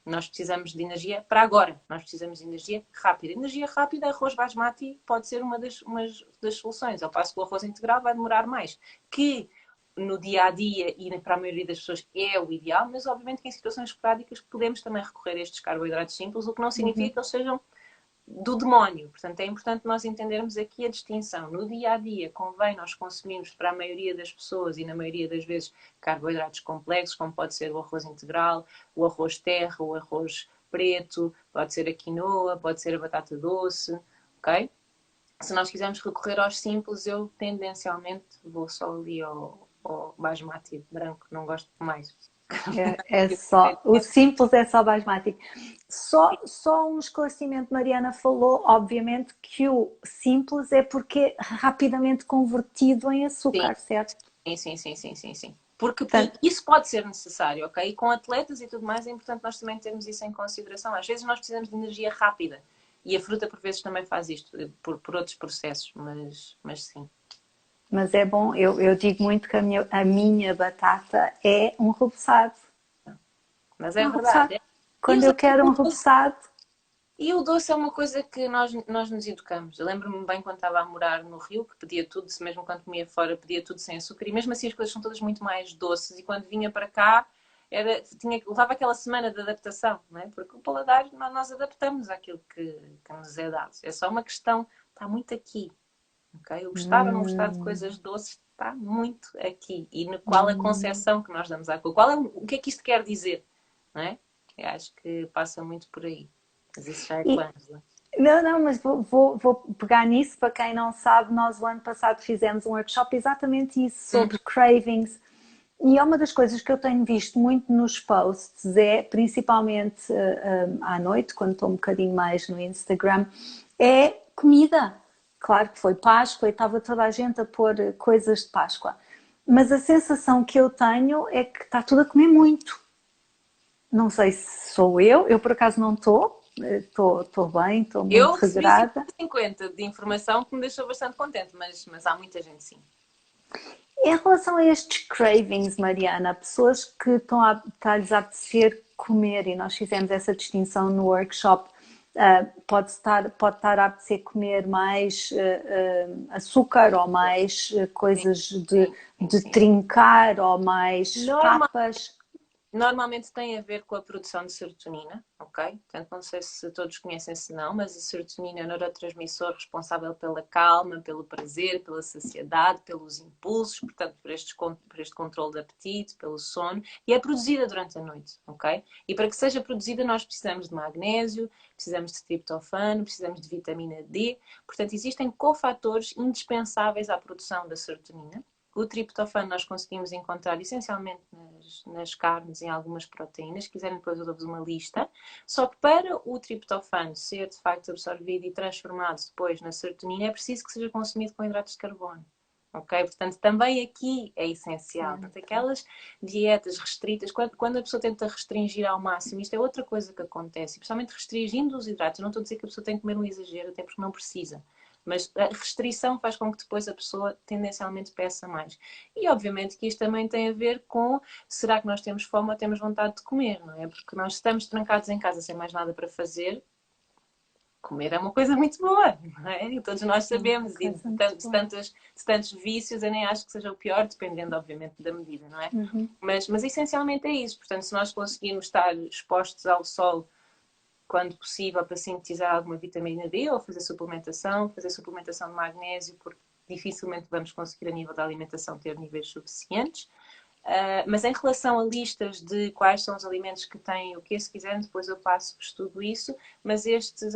Nós precisamos de energia para agora. Nós precisamos de energia rápida. Energia rápida, arroz basmati pode ser uma das soluções. Ao passo que o arroz integral vai demorar mais. Que no dia a dia e para a maioria das pessoas é o ideal, mas obviamente que em situações esporádicas podemos também recorrer a estes carboidratos simples, o que não significa que eles sejam do demónio. Portanto, é importante nós entendermos aqui a distinção. No dia a dia convém nós consumirmos para a maioria das pessoas e na maioria das vezes carboidratos complexos, como pode ser o arroz integral, o arroz terra, o arroz preto, pode ser a quinoa, pode ser a batata doce, ok? Se nós quisermos recorrer aos simples, eu tendencialmente vou só ali ao basmati branco, não gosto mais. É só, o simples é só basmati. Só um esclarecimento, Mariana falou, obviamente, que o simples é porque é rapidamente convertido em açúcar, certo? Sim. Porque portanto, isso pode ser necessário, ok? E com atletas e tudo mais é importante nós também termos isso em consideração. Às vezes nós precisamos de energia rápida e a fruta por vezes também faz isto, por outros processos, mas sim. Mas é bom, eu digo muito que a minha batata é um rebuçado. Mas é verdade. Quando eu quero um rebuçado. E o doce é uma coisa que nós nos educamos. Eu lembro-me bem quando estava a morar no Rio, que pedia tudo, mesmo quando comia fora, pedia tudo sem açúcar. E mesmo assim as coisas são todas muito mais doces. E quando vinha para cá, levava aquela semana de adaptação, não é? Porque o paladar, nós adaptamos àquilo que nos é dado. É só uma questão, está muito aqui. Okay? O gostar ou não gostar de coisas doces está muito aqui. E no qual a concepção que nós damos à coisa. O que é que isto quer dizer? Não é? Eu acho que passa muito por aí. Mas isso já é com a Ângela. Não, mas vou pegar nisso. Para quem não sabe, nós o ano passado fizemos um workshop exatamente isso, sobre cravings. E é uma das coisas que eu tenho visto muito nos posts, é principalmente à noite, quando estou um bocadinho mais no Instagram, é comida. Claro que foi Páscoa e estava toda a gente a pôr coisas de Páscoa. Mas a sensação que eu tenho é que está tudo a comer muito. Não sei se sou eu por acaso não estou, estou bem, estou muito Eu recebi regrada. 50 de informação que me deixou bastante contente, mas há muita gente sim. Em relação a estes cravings, Mariana, pessoas que está-lhes a apetecer comer, e nós fizemos essa distinção no workshop, pode estar a apetecer comer mais açúcar ou mais Sim, coisas sim, sim, de sim. trincar ou mais papas. Normalmente tem a ver com a produção de serotonina, ok? Portanto, não sei se todos conhecem, se não, mas a serotonina é o neurotransmissor responsável pela calma, pelo prazer, pela saciedade, pelos impulsos, portanto, por este controle de apetite, pelo sono, e é produzida durante a noite, ok? E para que seja produzida, nós precisamos de magnésio, precisamos de triptofano, precisamos de vitamina D, portanto, existem cofatores indispensáveis à produção da serotonina. O triptofano nós conseguimos encontrar essencialmente nas carnes e em algumas proteínas. Se quiserem, depois eu dou-vos uma lista. Só que para o triptofano ser de facto absorvido e transformado depois na serotonina, é preciso que seja consumido com hidratos de carbono. Ok? Portanto, também aqui é essencial. Portanto, aquelas dietas restritas, quando a pessoa tenta restringir ao máximo, isto é outra coisa que acontece, principalmente restringindo os hidratos. Eu não estou a dizer que a pessoa tem que comer um exagero, até porque não precisa. Mas a restrição faz com que depois a pessoa tendencialmente peça mais. E obviamente que isto também tem a ver com será que nós temos fome ou temos vontade de comer, não é? Porque nós estamos trancados em casa sem mais nada para fazer. Comer é uma coisa muito boa, não é? E todos nós É uma sabemos. E coisa muito boa. de tantos vícios, eu nem acho que seja o pior, dependendo, obviamente, da medida, não é? Uhum. Mas essencialmente é isso. Portanto, se nós conseguirmos estar expostos ao sol quando possível, para sintetizar alguma vitamina D ou fazer suplementação de magnésio, porque dificilmente vamos conseguir, a nível da alimentação, ter níveis suficientes. Mas em relação a listas de quais são os alimentos que têm o que, se quiserem, depois eu passo-vos tudo isso. Mas estes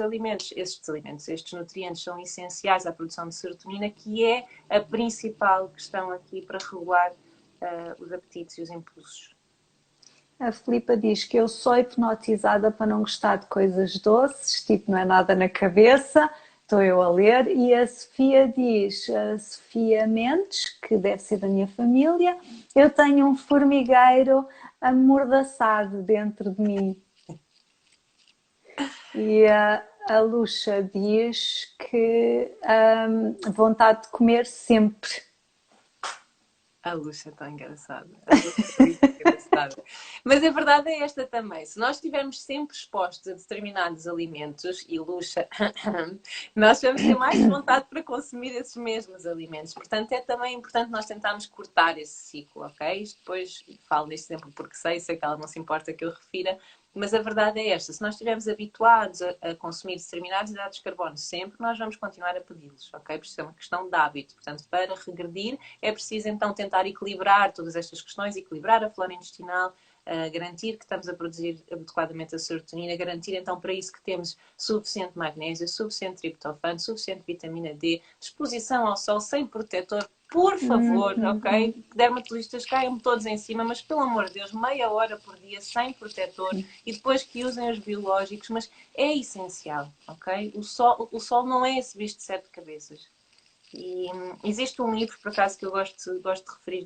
nutrientes são essenciais à produção de serotonina, que é a principal questão aqui para regular os apetites e os impulsos. A Filipa diz que eu sou hipnotizada para não gostar de coisas doces, tipo, não é nada na cabeça, estou eu a ler. E a Sofia diz, a Sofia Mendes, que deve ser da minha família, eu tenho um formigueiro amordaçado dentro de mim. E a Luxa diz que vontade de comer sempre. A Luxa está engraçada. A Luxa é muito engraçada. Mas a verdade é esta também. Se nós estivermos sempre expostos a determinados alimentos, e Luxa, nós vamos ter mais vontade para consumir esses mesmos alimentos. Portanto, é também importante nós tentarmos cortar esse ciclo, ok? Isto depois falo neste exemplo porque sei que ela não se importa que eu refira, mas a verdade é esta: se nós estivermos habituados a consumir determinados hidratos de carbono sempre, nós vamos continuar a pedi-los, ok? Porque isto é uma questão de hábito. Portanto, para regredir, é preciso então tentar equilibrar todas estas questões, equilibrar a flora intestinal, garantir que estamos a produzir adequadamente a serotonina, garantir então para isso que temos suficiente magnésio, suficiente triptofano, suficiente vitamina D, exposição ao sol sem protetor, por favor, ok? Dermatologistas caiam todos em cima, mas pelo amor de Deus, meia hora por dia sem protetor e depois que usem os biológicos, mas é essencial, ok? O sol não é esse bicho de sete cabeças. E existe um livro, por acaso, que eu gosto de referir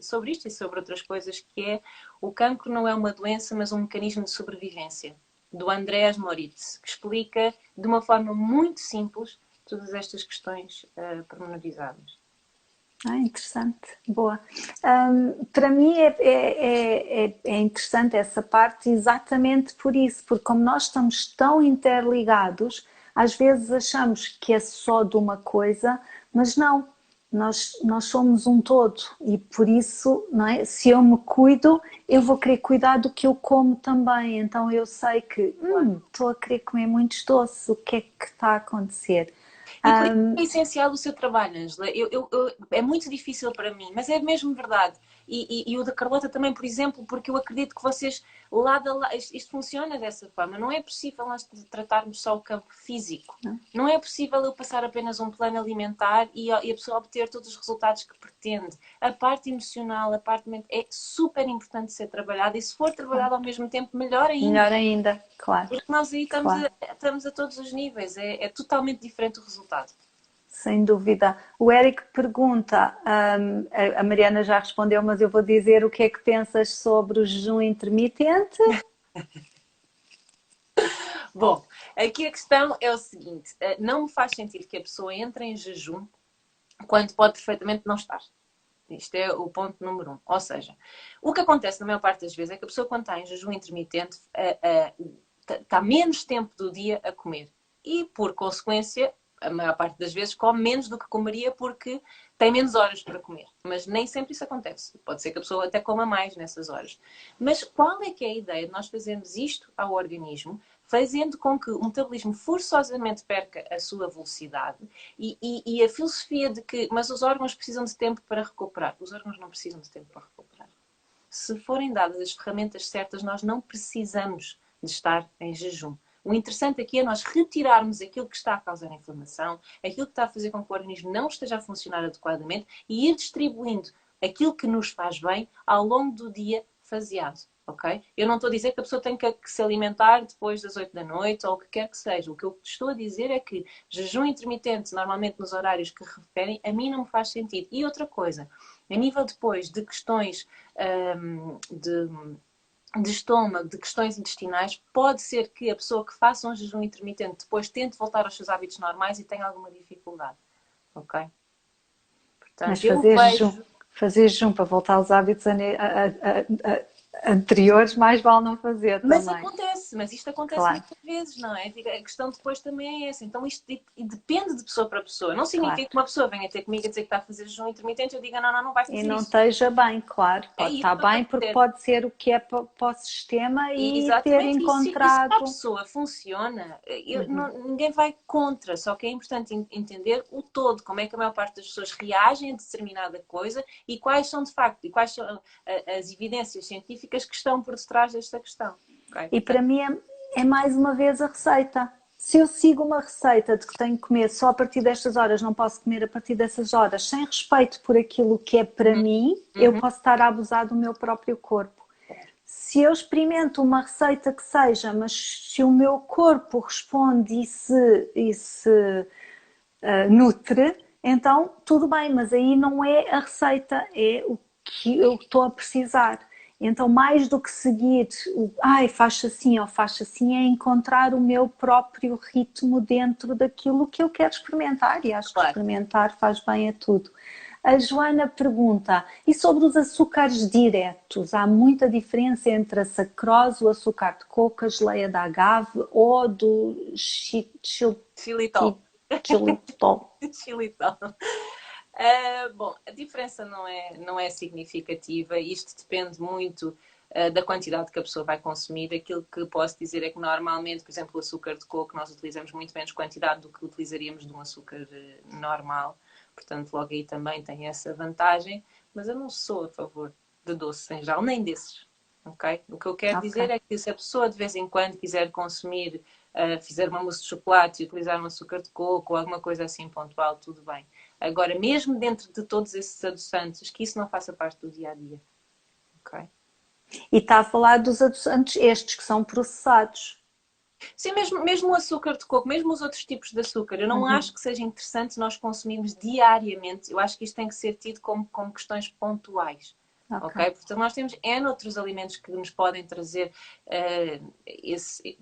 sobre isto e sobre outras coisas, que é O Cancro Não é uma Doença, mas um Mecanismo de Sobrevivência, do Andreas Moritz, que explica de uma forma muito simples todas estas questões pormenorizadas. Interessante, boa. Para mim é interessante essa parte exatamente por isso, porque como nós estamos tão interligados, às vezes achamos que é só de uma coisa, mas não, nós somos um todo e por isso, não é? Se eu me cuido, eu vou querer cuidar do que eu como também. Então eu sei que estou a querer comer muitos doces, o que é que está a acontecer? E por isso é essencial o seu trabalho, Ângela. É muito difícil para mim, mas é mesmo verdade. e o da Carlota também, por exemplo, porque eu acredito que vocês lado a lado, isto funciona dessa forma. Não é possível nós tratarmos só o campo físico. Não é possível eu passar apenas um plano alimentar e a pessoa obter todos os resultados que pretende. A parte emocional, a parte mental é super importante ser trabalhada e se for trabalhada ao mesmo tempo, melhor ainda. Melhor ainda, claro. Porque nós aí claro. estamos a todos os níveis. É totalmente diferente o resultado. Sem dúvida. O Eric pergunta, a Mariana já respondeu, mas eu vou dizer o que é que pensas sobre o jejum intermitente? Bom, aqui a questão é o seguinte, não me faz sentido que a pessoa entre em jejum quando pode perfeitamente não estar. Isto é o ponto número 1. Ou seja, o que acontece na maior parte das vezes é que a pessoa quando está em jejum intermitente está menos tempo do dia a comer. E, por consequência, a maior parte das vezes come menos do que comeria porque tem menos horas para comer. Mas nem sempre isso acontece. Pode ser que a pessoa até coma mais nessas horas. Mas qual é que é a ideia de nós fazermos isto ao organismo, fazendo com que o metabolismo forçosamente perca a sua velocidade e a filosofia de que mas os órgãos precisam de tempo para recuperar. Os órgãos não precisam de tempo para recuperar. Se forem dadas as ferramentas certas, nós não precisamos de estar em jejum. O interessante aqui é nós retirarmos aquilo que está a causar inflamação, aquilo que está a fazer com que o organismo não esteja a funcionar adequadamente e ir distribuindo aquilo que nos faz bem ao longo do dia faseado. Okay? Eu não estou a dizer que a pessoa tem que se alimentar depois das 8 da noite ou o que quer que seja. O que eu estou a dizer é que jejum intermitente, normalmente nos horários que referem, a mim não me faz sentido. E outra coisa, a nível depois de questões de estômago, de questões intestinais, pode ser que a pessoa que faça um jejum intermitente depois tente voltar aos seus hábitos normais e tenha alguma dificuldade. Ok? Portanto, Mas eu vejo... fazer jejum para voltar aos hábitos anteriores, mais vale não fazer Mas também. acontece, mas isto acontece Claro. muitas vezes, não é? A questão depois também é essa. Então isto depende de pessoa para pessoa. Não significa Claro. que uma pessoa venha ter comigo a dizer que está a fazer jejum intermitente e eu diga não vai E fazer não isso. esteja bem, claro. É Pode isso estar que eu estou bem a porque dizer. pode ser o que é para o sistema e ter Exatamente, e se para a encontrado... pessoa funciona, ninguém vai contra, só que é importante entender o todo, como é que a maior parte das pessoas reagem a determinada coisa e quais são de facto, e quais são as evidências científicas que estão por detrás desta questão. Okay? E para mim é mais uma vez a receita. Se eu sigo uma receita de que tenho que comer só a partir destas horas, não posso comer a partir dessas horas, sem respeito por aquilo que é para mim, eu posso estar a abusar do meu próprio corpo. Se eu experimento uma receita que seja, mas se o meu corpo responde e se nutre, então tudo bem, mas aí não é a receita, é o que eu estou a precisar. Então, mais do que seguir faz assim ou faz assim, é encontrar o meu próprio ritmo dentro daquilo que eu quero experimentar e acho que experimentar faz bem a tudo. A Joana pergunta, e sobre os açúcares diretos? Há muita diferença entre a sacrose, o açúcar de coco, a geleia da agave ou do Xilitol. xilitol? Xilitol. Bom, a diferença não é significativa. Isto depende muito da quantidade que a pessoa vai consumir. Aquilo que posso dizer é que normalmente, por exemplo, o açúcar de coco nós utilizamos muito menos quantidade do que utilizaríamos de um açúcar normal. Portanto, logo aí também tem essa vantagem. Mas eu não sou a favor de doces em geral, nem desses. Okay? O que eu quero dizer é que se a pessoa de vez em quando quiser consumir, fizer uma mousse de chocolate e utilizar um açúcar de coco ou alguma coisa assim pontual, tudo bem. Agora, mesmo dentro de todos esses adoçantes, que isso não faça parte do dia a dia. Ok? E está a falar dos adoçantes estes que são processados. Sim, mesmo o açúcar de coco, mesmo os outros tipos de açúcar, eu não acho que seja interessante nós consumirmos diariamente. Eu acho que isto tem que ser tido como questões pontuais. Ok? Portanto, nós temos N outros alimentos que nos podem trazer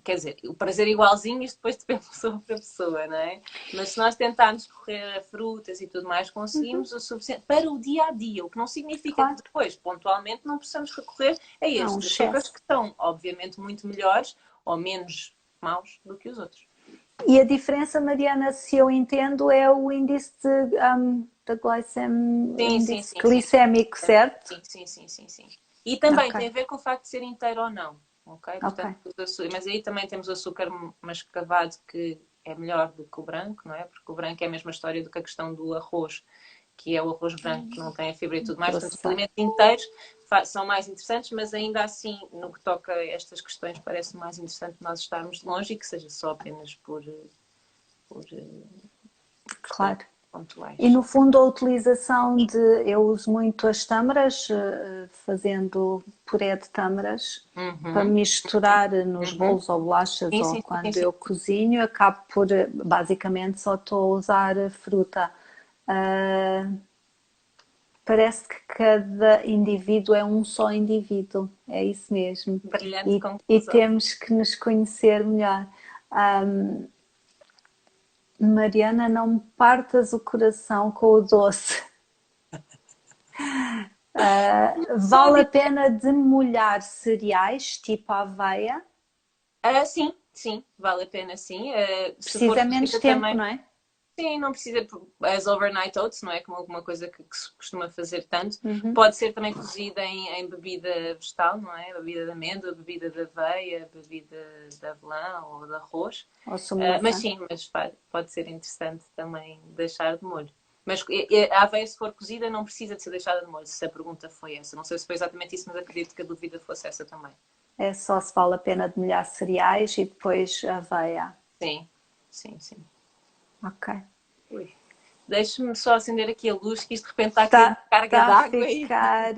quer dizer, o prazer igualzinho, isto depois depende de pessoa para pessoa, não é? Mas se nós tentarmos correr a frutas e tudo mais, conseguimos o suficiente para o dia a dia, o que não significa que depois, pontualmente, não possamos recorrer a estes açúcares que são, obviamente, muito melhores ou menos maus do que os outros. E a diferença, Mariana, se eu entendo, é o índice glicémico, certo? Sim. E também tem a ver com o facto de ser inteiro ou não. Okay? Portanto, mas aí também temos o açúcar mascavado que é melhor do que o branco, não é? Porque o branco é a mesma história do que a questão do arroz, que é o arroz branco, que não tem a fibra e tudo mais. Portanto, os Interessante. alimentos inteiros são mais interessantes, mas ainda assim, no que toca a estas questões, parece mais interessante nós estarmos longe e que seja só apenas por questões Claro. pontuais. E no fundo a utilização de, eu uso muito as tâmaras, fazendo puré de tâmaras para misturar nos bolos ou bolachas Sim, ou sim, sim, quando sim. eu cozinho, acabo por, basicamente só estou a usar fruta. Ah, parece que cada indivíduo é um só indivíduo, é isso mesmo. Brilhante E conclusão. temos que nos conhecer melhor. Mariana, não me partas o coração com o doce. Só Vale a pena demolhar cereais, tipo aveia? sim, sim, vale a pena sim. Se for Precisa menos cozida tempo, também. não é? Sim, não precisa as overnight oats, não é como alguma coisa que se costuma fazer tanto. Pode ser também cozida em bebida vegetal, não é? Bebida de amêndoa, bebida de aveia, bebida de avelã ou de arroz. Ou sumo de Mas maçã? sim, mas pode ser interessante também deixar de molho. Mas a aveia, se for cozida, não precisa de ser deixada de molho, se a pergunta foi essa. Não sei se foi exatamente isso, mas acredito que a dúvida fosse essa também. É só se vale a pena demolhar cereais e depois aveia. Sim, sim, sim. Ok. Ui. Deixe-me só acender aqui a luz, que isto de repente está aqui a Está carga tá a d'água e... ficar,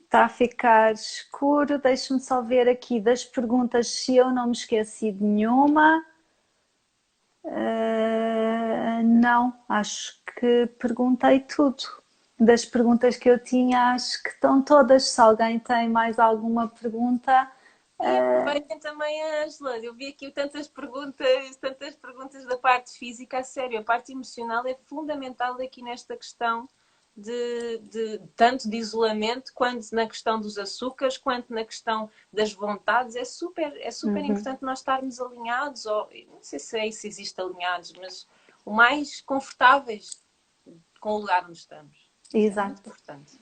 tá a ficar escuro. Deixa-me só ver aqui das perguntas se eu não me esqueci de nenhuma. Não, acho que perguntei tudo. Das perguntas que eu tinha, acho que estão todas. Se alguém tem mais alguma pergunta, E aproveitem também a Ângela. Eu vi aqui tantas perguntas da parte física, a sério. A parte emocional é fundamental aqui nesta questão tanto de isolamento, quanto na questão dos açúcares, quanto na questão das vontades. É super importante nós estarmos alinhados, ou não sei se existe alinhados, mas o mais confortáveis com o lugar onde estamos. Isso é muito exato. importante.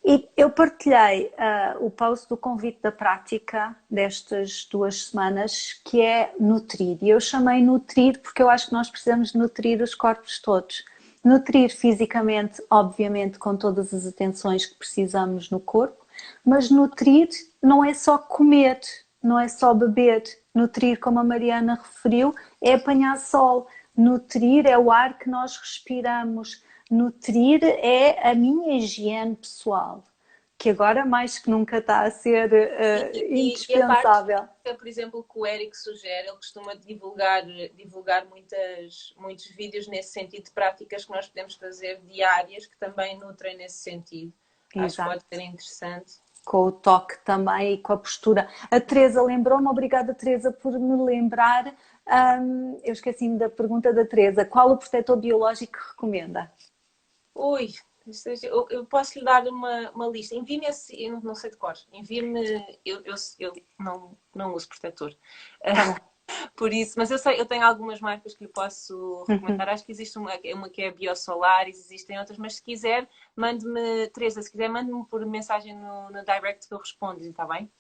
E eu partilhei o post do convite da prática destas 2 semanas, que é nutrir. E eu chamei nutrir porque eu acho que nós precisamos nutrir os corpos todos. Nutrir fisicamente, obviamente, com todas as atenções que precisamos no corpo, mas nutrir não é só comer, não é só beber. Nutrir, como a Mariana referiu, é apanhar sol. Nutrir é o ar que nós respiramos. Nutrir é a minha higiene pessoal, que agora mais que nunca está a ser E a parte, indispensável. por exemplo, que o Eric sugere, ele costuma divulgar muitos vídeos nesse sentido de práticas que nós podemos fazer diárias, que também nutrem nesse sentido. Acho que pode Exato. ser interessante. Com o toque também e com a postura. A Teresa lembrou-me, obrigada Teresa por me lembrar. Eu esqueci-me da pergunta da Teresa. Qual o protetor biológico que recomenda? Ui, eu posso lhe dar uma lista. Envie-me esse, eu não sei de cor. Envie-me, eu não uso protetor. Tá bom. Por isso, mas eu sei, eu tenho algumas marcas que lhe posso recomendar. Acho que existe uma que é Biosolaris, existem outras, mas se quiser, mande-me, Teresa, se quiser, mande-me por mensagem no direct que eu respondo, está bem?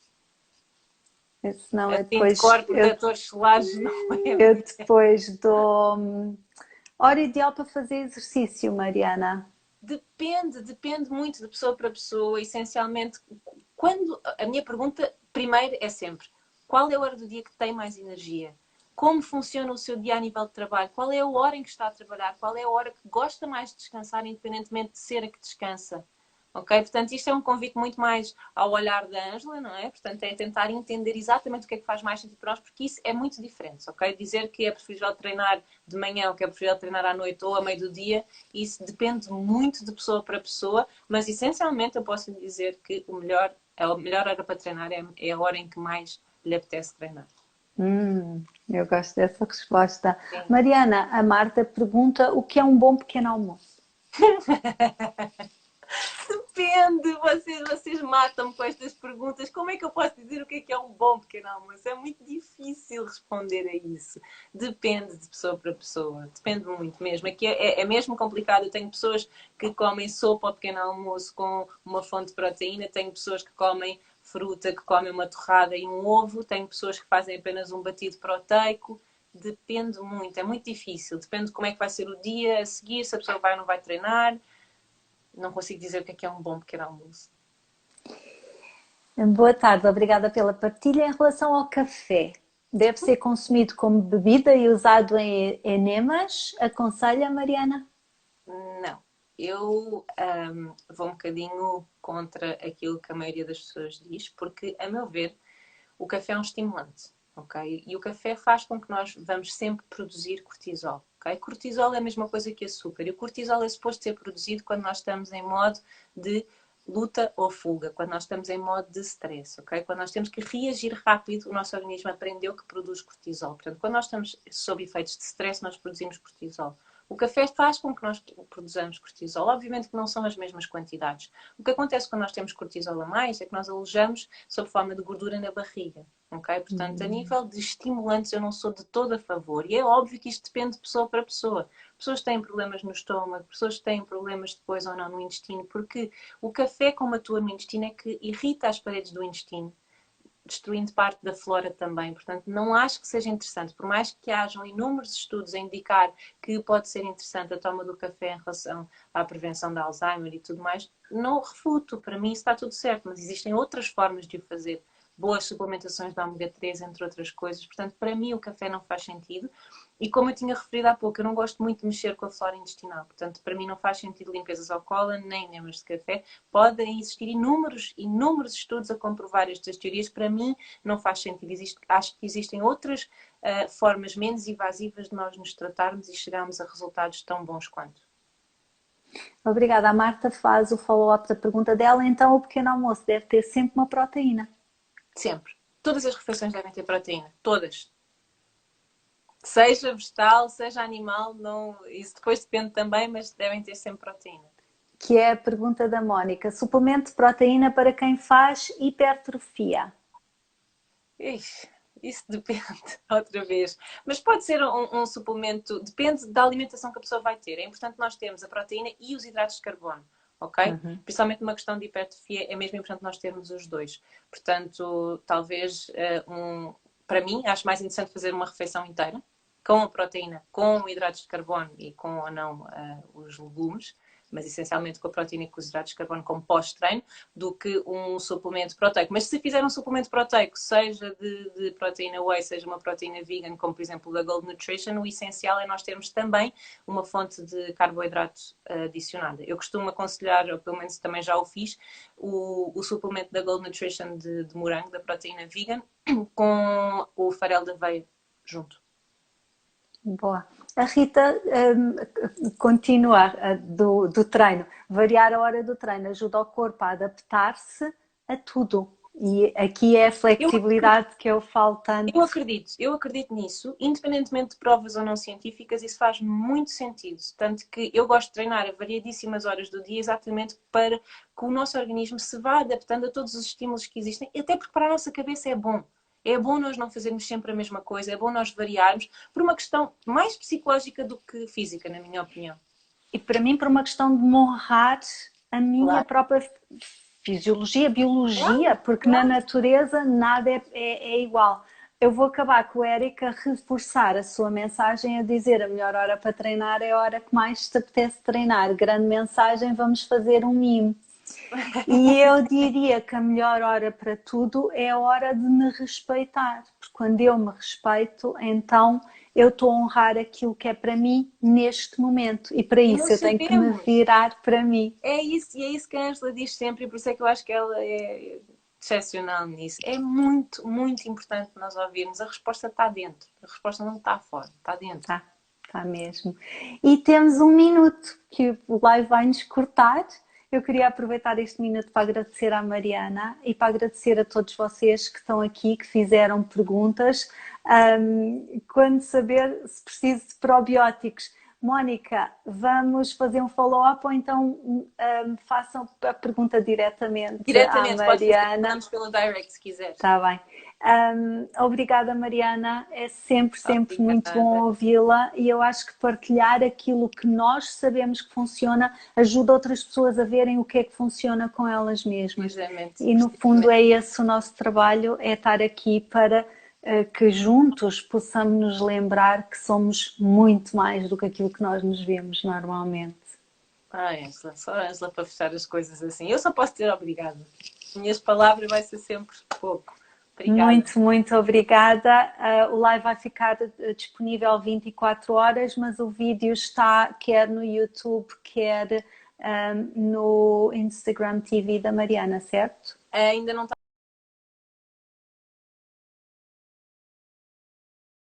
Senão eu Assim de depois, cor, protetores solares, não é eu muito. depois dou hora ideal para fazer exercício, Mariana. Depende muito de pessoa para pessoa, essencialmente. Quando a minha pergunta primeiro é sempre: qual é a hora do dia que tem mais energia? Como funciona o seu dia a nível de trabalho? Qual é a hora em que está a trabalhar? Qual é a hora que gosta mais de descansar, independentemente de ser a que descansa? Ok? Portanto, isto é um convite muito mais ao olhar da Ângela, não é? Portanto, é tentar entender exatamente o que é que faz mais sentido para nós, porque isso é muito diferente, ok? Dizer que é preferível treinar de manhã ou que é preferível treinar à noite ou a meio do dia, isso depende muito de pessoa para pessoa, mas essencialmente eu posso lhe dizer que a melhor hora para treinar é a hora em que mais lhe apetece treinar. Eu gosto dessa resposta. Sim. Mariana, a Marta pergunta o que é um bom pequeno almoço? Depende, vocês matam-me com estas perguntas. Como é que eu posso dizer o que é um bom pequeno almoço? É muito difícil responder a isso. Depende de pessoa para pessoa. Depende muito mesmo. Aqui é mesmo complicado. Eu tenho pessoas que comem sopa ao pequeno almoço com uma fonte de proteína. Tenho pessoas que comem fruta, que comem uma torrada e um ovo. Tenho pessoas que fazem apenas um batido proteico. Depende muito. É muito difícil. Depende de como é que vai ser o dia a seguir, se a pessoa vai ou não vai treinar. não consigo dizer o que é um bom pequeno almoço. Boa tarde, obrigada pela partilha. Em relação ao café, deve ser consumido como bebida e usado em enemas? Aconselha, Mariana? Não. Eu vou um bocadinho contra aquilo que a maioria das pessoas diz, porque, a meu ver, o café é um estimulante, ok? E o café faz com que nós vamos sempre produzir cortisol, ok? Cortisol é a mesma coisa que açúcar. E o cortisol é suposto ser produzido quando nós estamos em modo de luta ou fuga, quando nós estamos em modo de stress, ok? Quando nós temos que reagir rápido, o nosso organismo aprendeu que produz cortisol. Portanto, quando nós estamos sob efeitos de stress, nós produzimos cortisol. O café faz com que nós produzamos cortisol. Obviamente que não são as mesmas quantidades. O que acontece quando nós temos cortisol a mais é que nós alojamos sob forma de gordura na barriga. Okay? Portanto, a nível de estimulantes, eu não sou de todo a favor. E é óbvio que isto depende de pessoa para pessoa. Pessoas que têm problemas no estômago, pessoas que têm problemas depois ou não no intestino, porque o café, como atua no intestino, é que irrita as paredes do intestino, destruindo parte da flora também. Portanto, não acho que seja interessante. Por mais que hajam inúmeros estudos a indicar que pode ser interessante a toma do café em relação à prevenção da Alzheimer e tudo mais, não refuto. Para mim está tudo certo, mas existem outras formas de o fazer. Boas suplementações de ômega 3, entre outras coisas. Portanto, para mim o café não faz sentido. E como eu tinha referido há pouco, eu não gosto muito de mexer com a flora intestinal. Portanto, para mim não faz sentido limpezas ao cólon, nem enemas de café. Podem existir inúmeros estudos a comprovar estas teorias. Para mim não faz sentido. Acho que existem outras formas menos invasivas de nós nos tratarmos e chegarmos a resultados tão bons quanto. Obrigada. A Marta faz o follow-up da pergunta dela. Então, o pequeno almoço deve ter sempre uma proteína. Sempre. Todas as refeições devem ter proteína. Todas. Seja vegetal, seja animal, não... isso depois depende também, mas devem ter sempre proteína. Que é a pergunta da Mónica. Suplemento de proteína para quem faz hipertrofia? Ixi, isso depende, outra vez. Mas pode ser um suplemento, depende da alimentação que a pessoa vai ter. É importante nós termos a proteína e os hidratos de carbono, ok? Principalmente numa questão de hipertrofia, é mesmo importante nós termos os dois. Portanto, talvez, para mim, acho mais interessante fazer uma refeição inteira, com a proteína, com hidratos de carbono e com ou não os legumes, mas essencialmente com a proteína e com os hidratos de carbono como pós-treino, do que um suplemento proteico. Mas se fizer um suplemento proteico, seja de proteína whey, seja uma proteína vegan, como por exemplo da Gold Nutrition, o essencial é nós termos também uma fonte de carboidrato adicionada. Eu costumo aconselhar, ou pelo menos também já o fiz, o suplemento da Gold Nutrition de morango, da proteína vegan, com o farelo de aveia junto. Boa. A Rita continua do treino. Variar a hora do treino ajuda o corpo a adaptar-se a tudo. E aqui é a flexibilidade que eu falo tanto. Eu acredito nisso, independentemente de provas ou não científicas, isso faz muito sentido. Tanto que eu gosto de treinar a variadíssimas horas do dia exatamente para que o nosso organismo se vá adaptando a todos os estímulos que existem, até porque para a nossa cabeça é bom. É bom nós não fazermos sempre a mesma coisa, é bom nós variarmos por uma questão mais psicológica do que física, na minha opinião. E para mim, por uma questão de me honrar a minha própria fisiologia, biologia, porque na natureza nada é igual. Eu vou acabar com o Eric a reforçar a sua mensagem a dizer a melhor hora para treinar é a hora que mais te apetece treinar. Grande mensagem, vamos fazer um mimo. E eu diria que a melhor hora para tudo é a hora de me respeitar, porque quando eu me respeito, então eu estou a honrar aquilo que é para mim neste momento e para isso eu tenho que me virar para mim. É isso, e é isso que a Ângela diz sempre, e por isso é que eu acho que ela é excepcional nisso. É muito, muito importante nós ouvirmos. A resposta está dentro, a resposta não está fora, está dentro. Está mesmo. E temos um minuto que o live vai nos cortar. Eu queria aproveitar este minuto para agradecer à Mariana e para agradecer a todos vocês que estão aqui, que fizeram perguntas. Quando saber se preciso de probióticos. Mónica, vamos fazer um follow-up ou então façam a pergunta diretamente à Mariana. Pode fazer, mandamos pelo direct se quiser. Está bem. Obrigada, Mariana. É sempre muito bom ouvi-la e eu acho que partilhar aquilo que nós sabemos que funciona ajuda outras pessoas a verem o que é que funciona com elas mesmas. E no fundo é esse o nosso trabalho, é estar aqui para que juntos possamos nos lembrar que somos muito mais do que aquilo que nós nos vemos normalmente. Ângela, só Ângela para fechar as coisas assim. Eu só posso dizer obrigada. Minhas palavras vai ser sempre pouco. Obrigada. Muito, muito obrigada. O live vai ficar disponível 24 horas, mas o vídeo está quer no YouTube, quer no Instagram TV da Mariana, certo? Ainda não está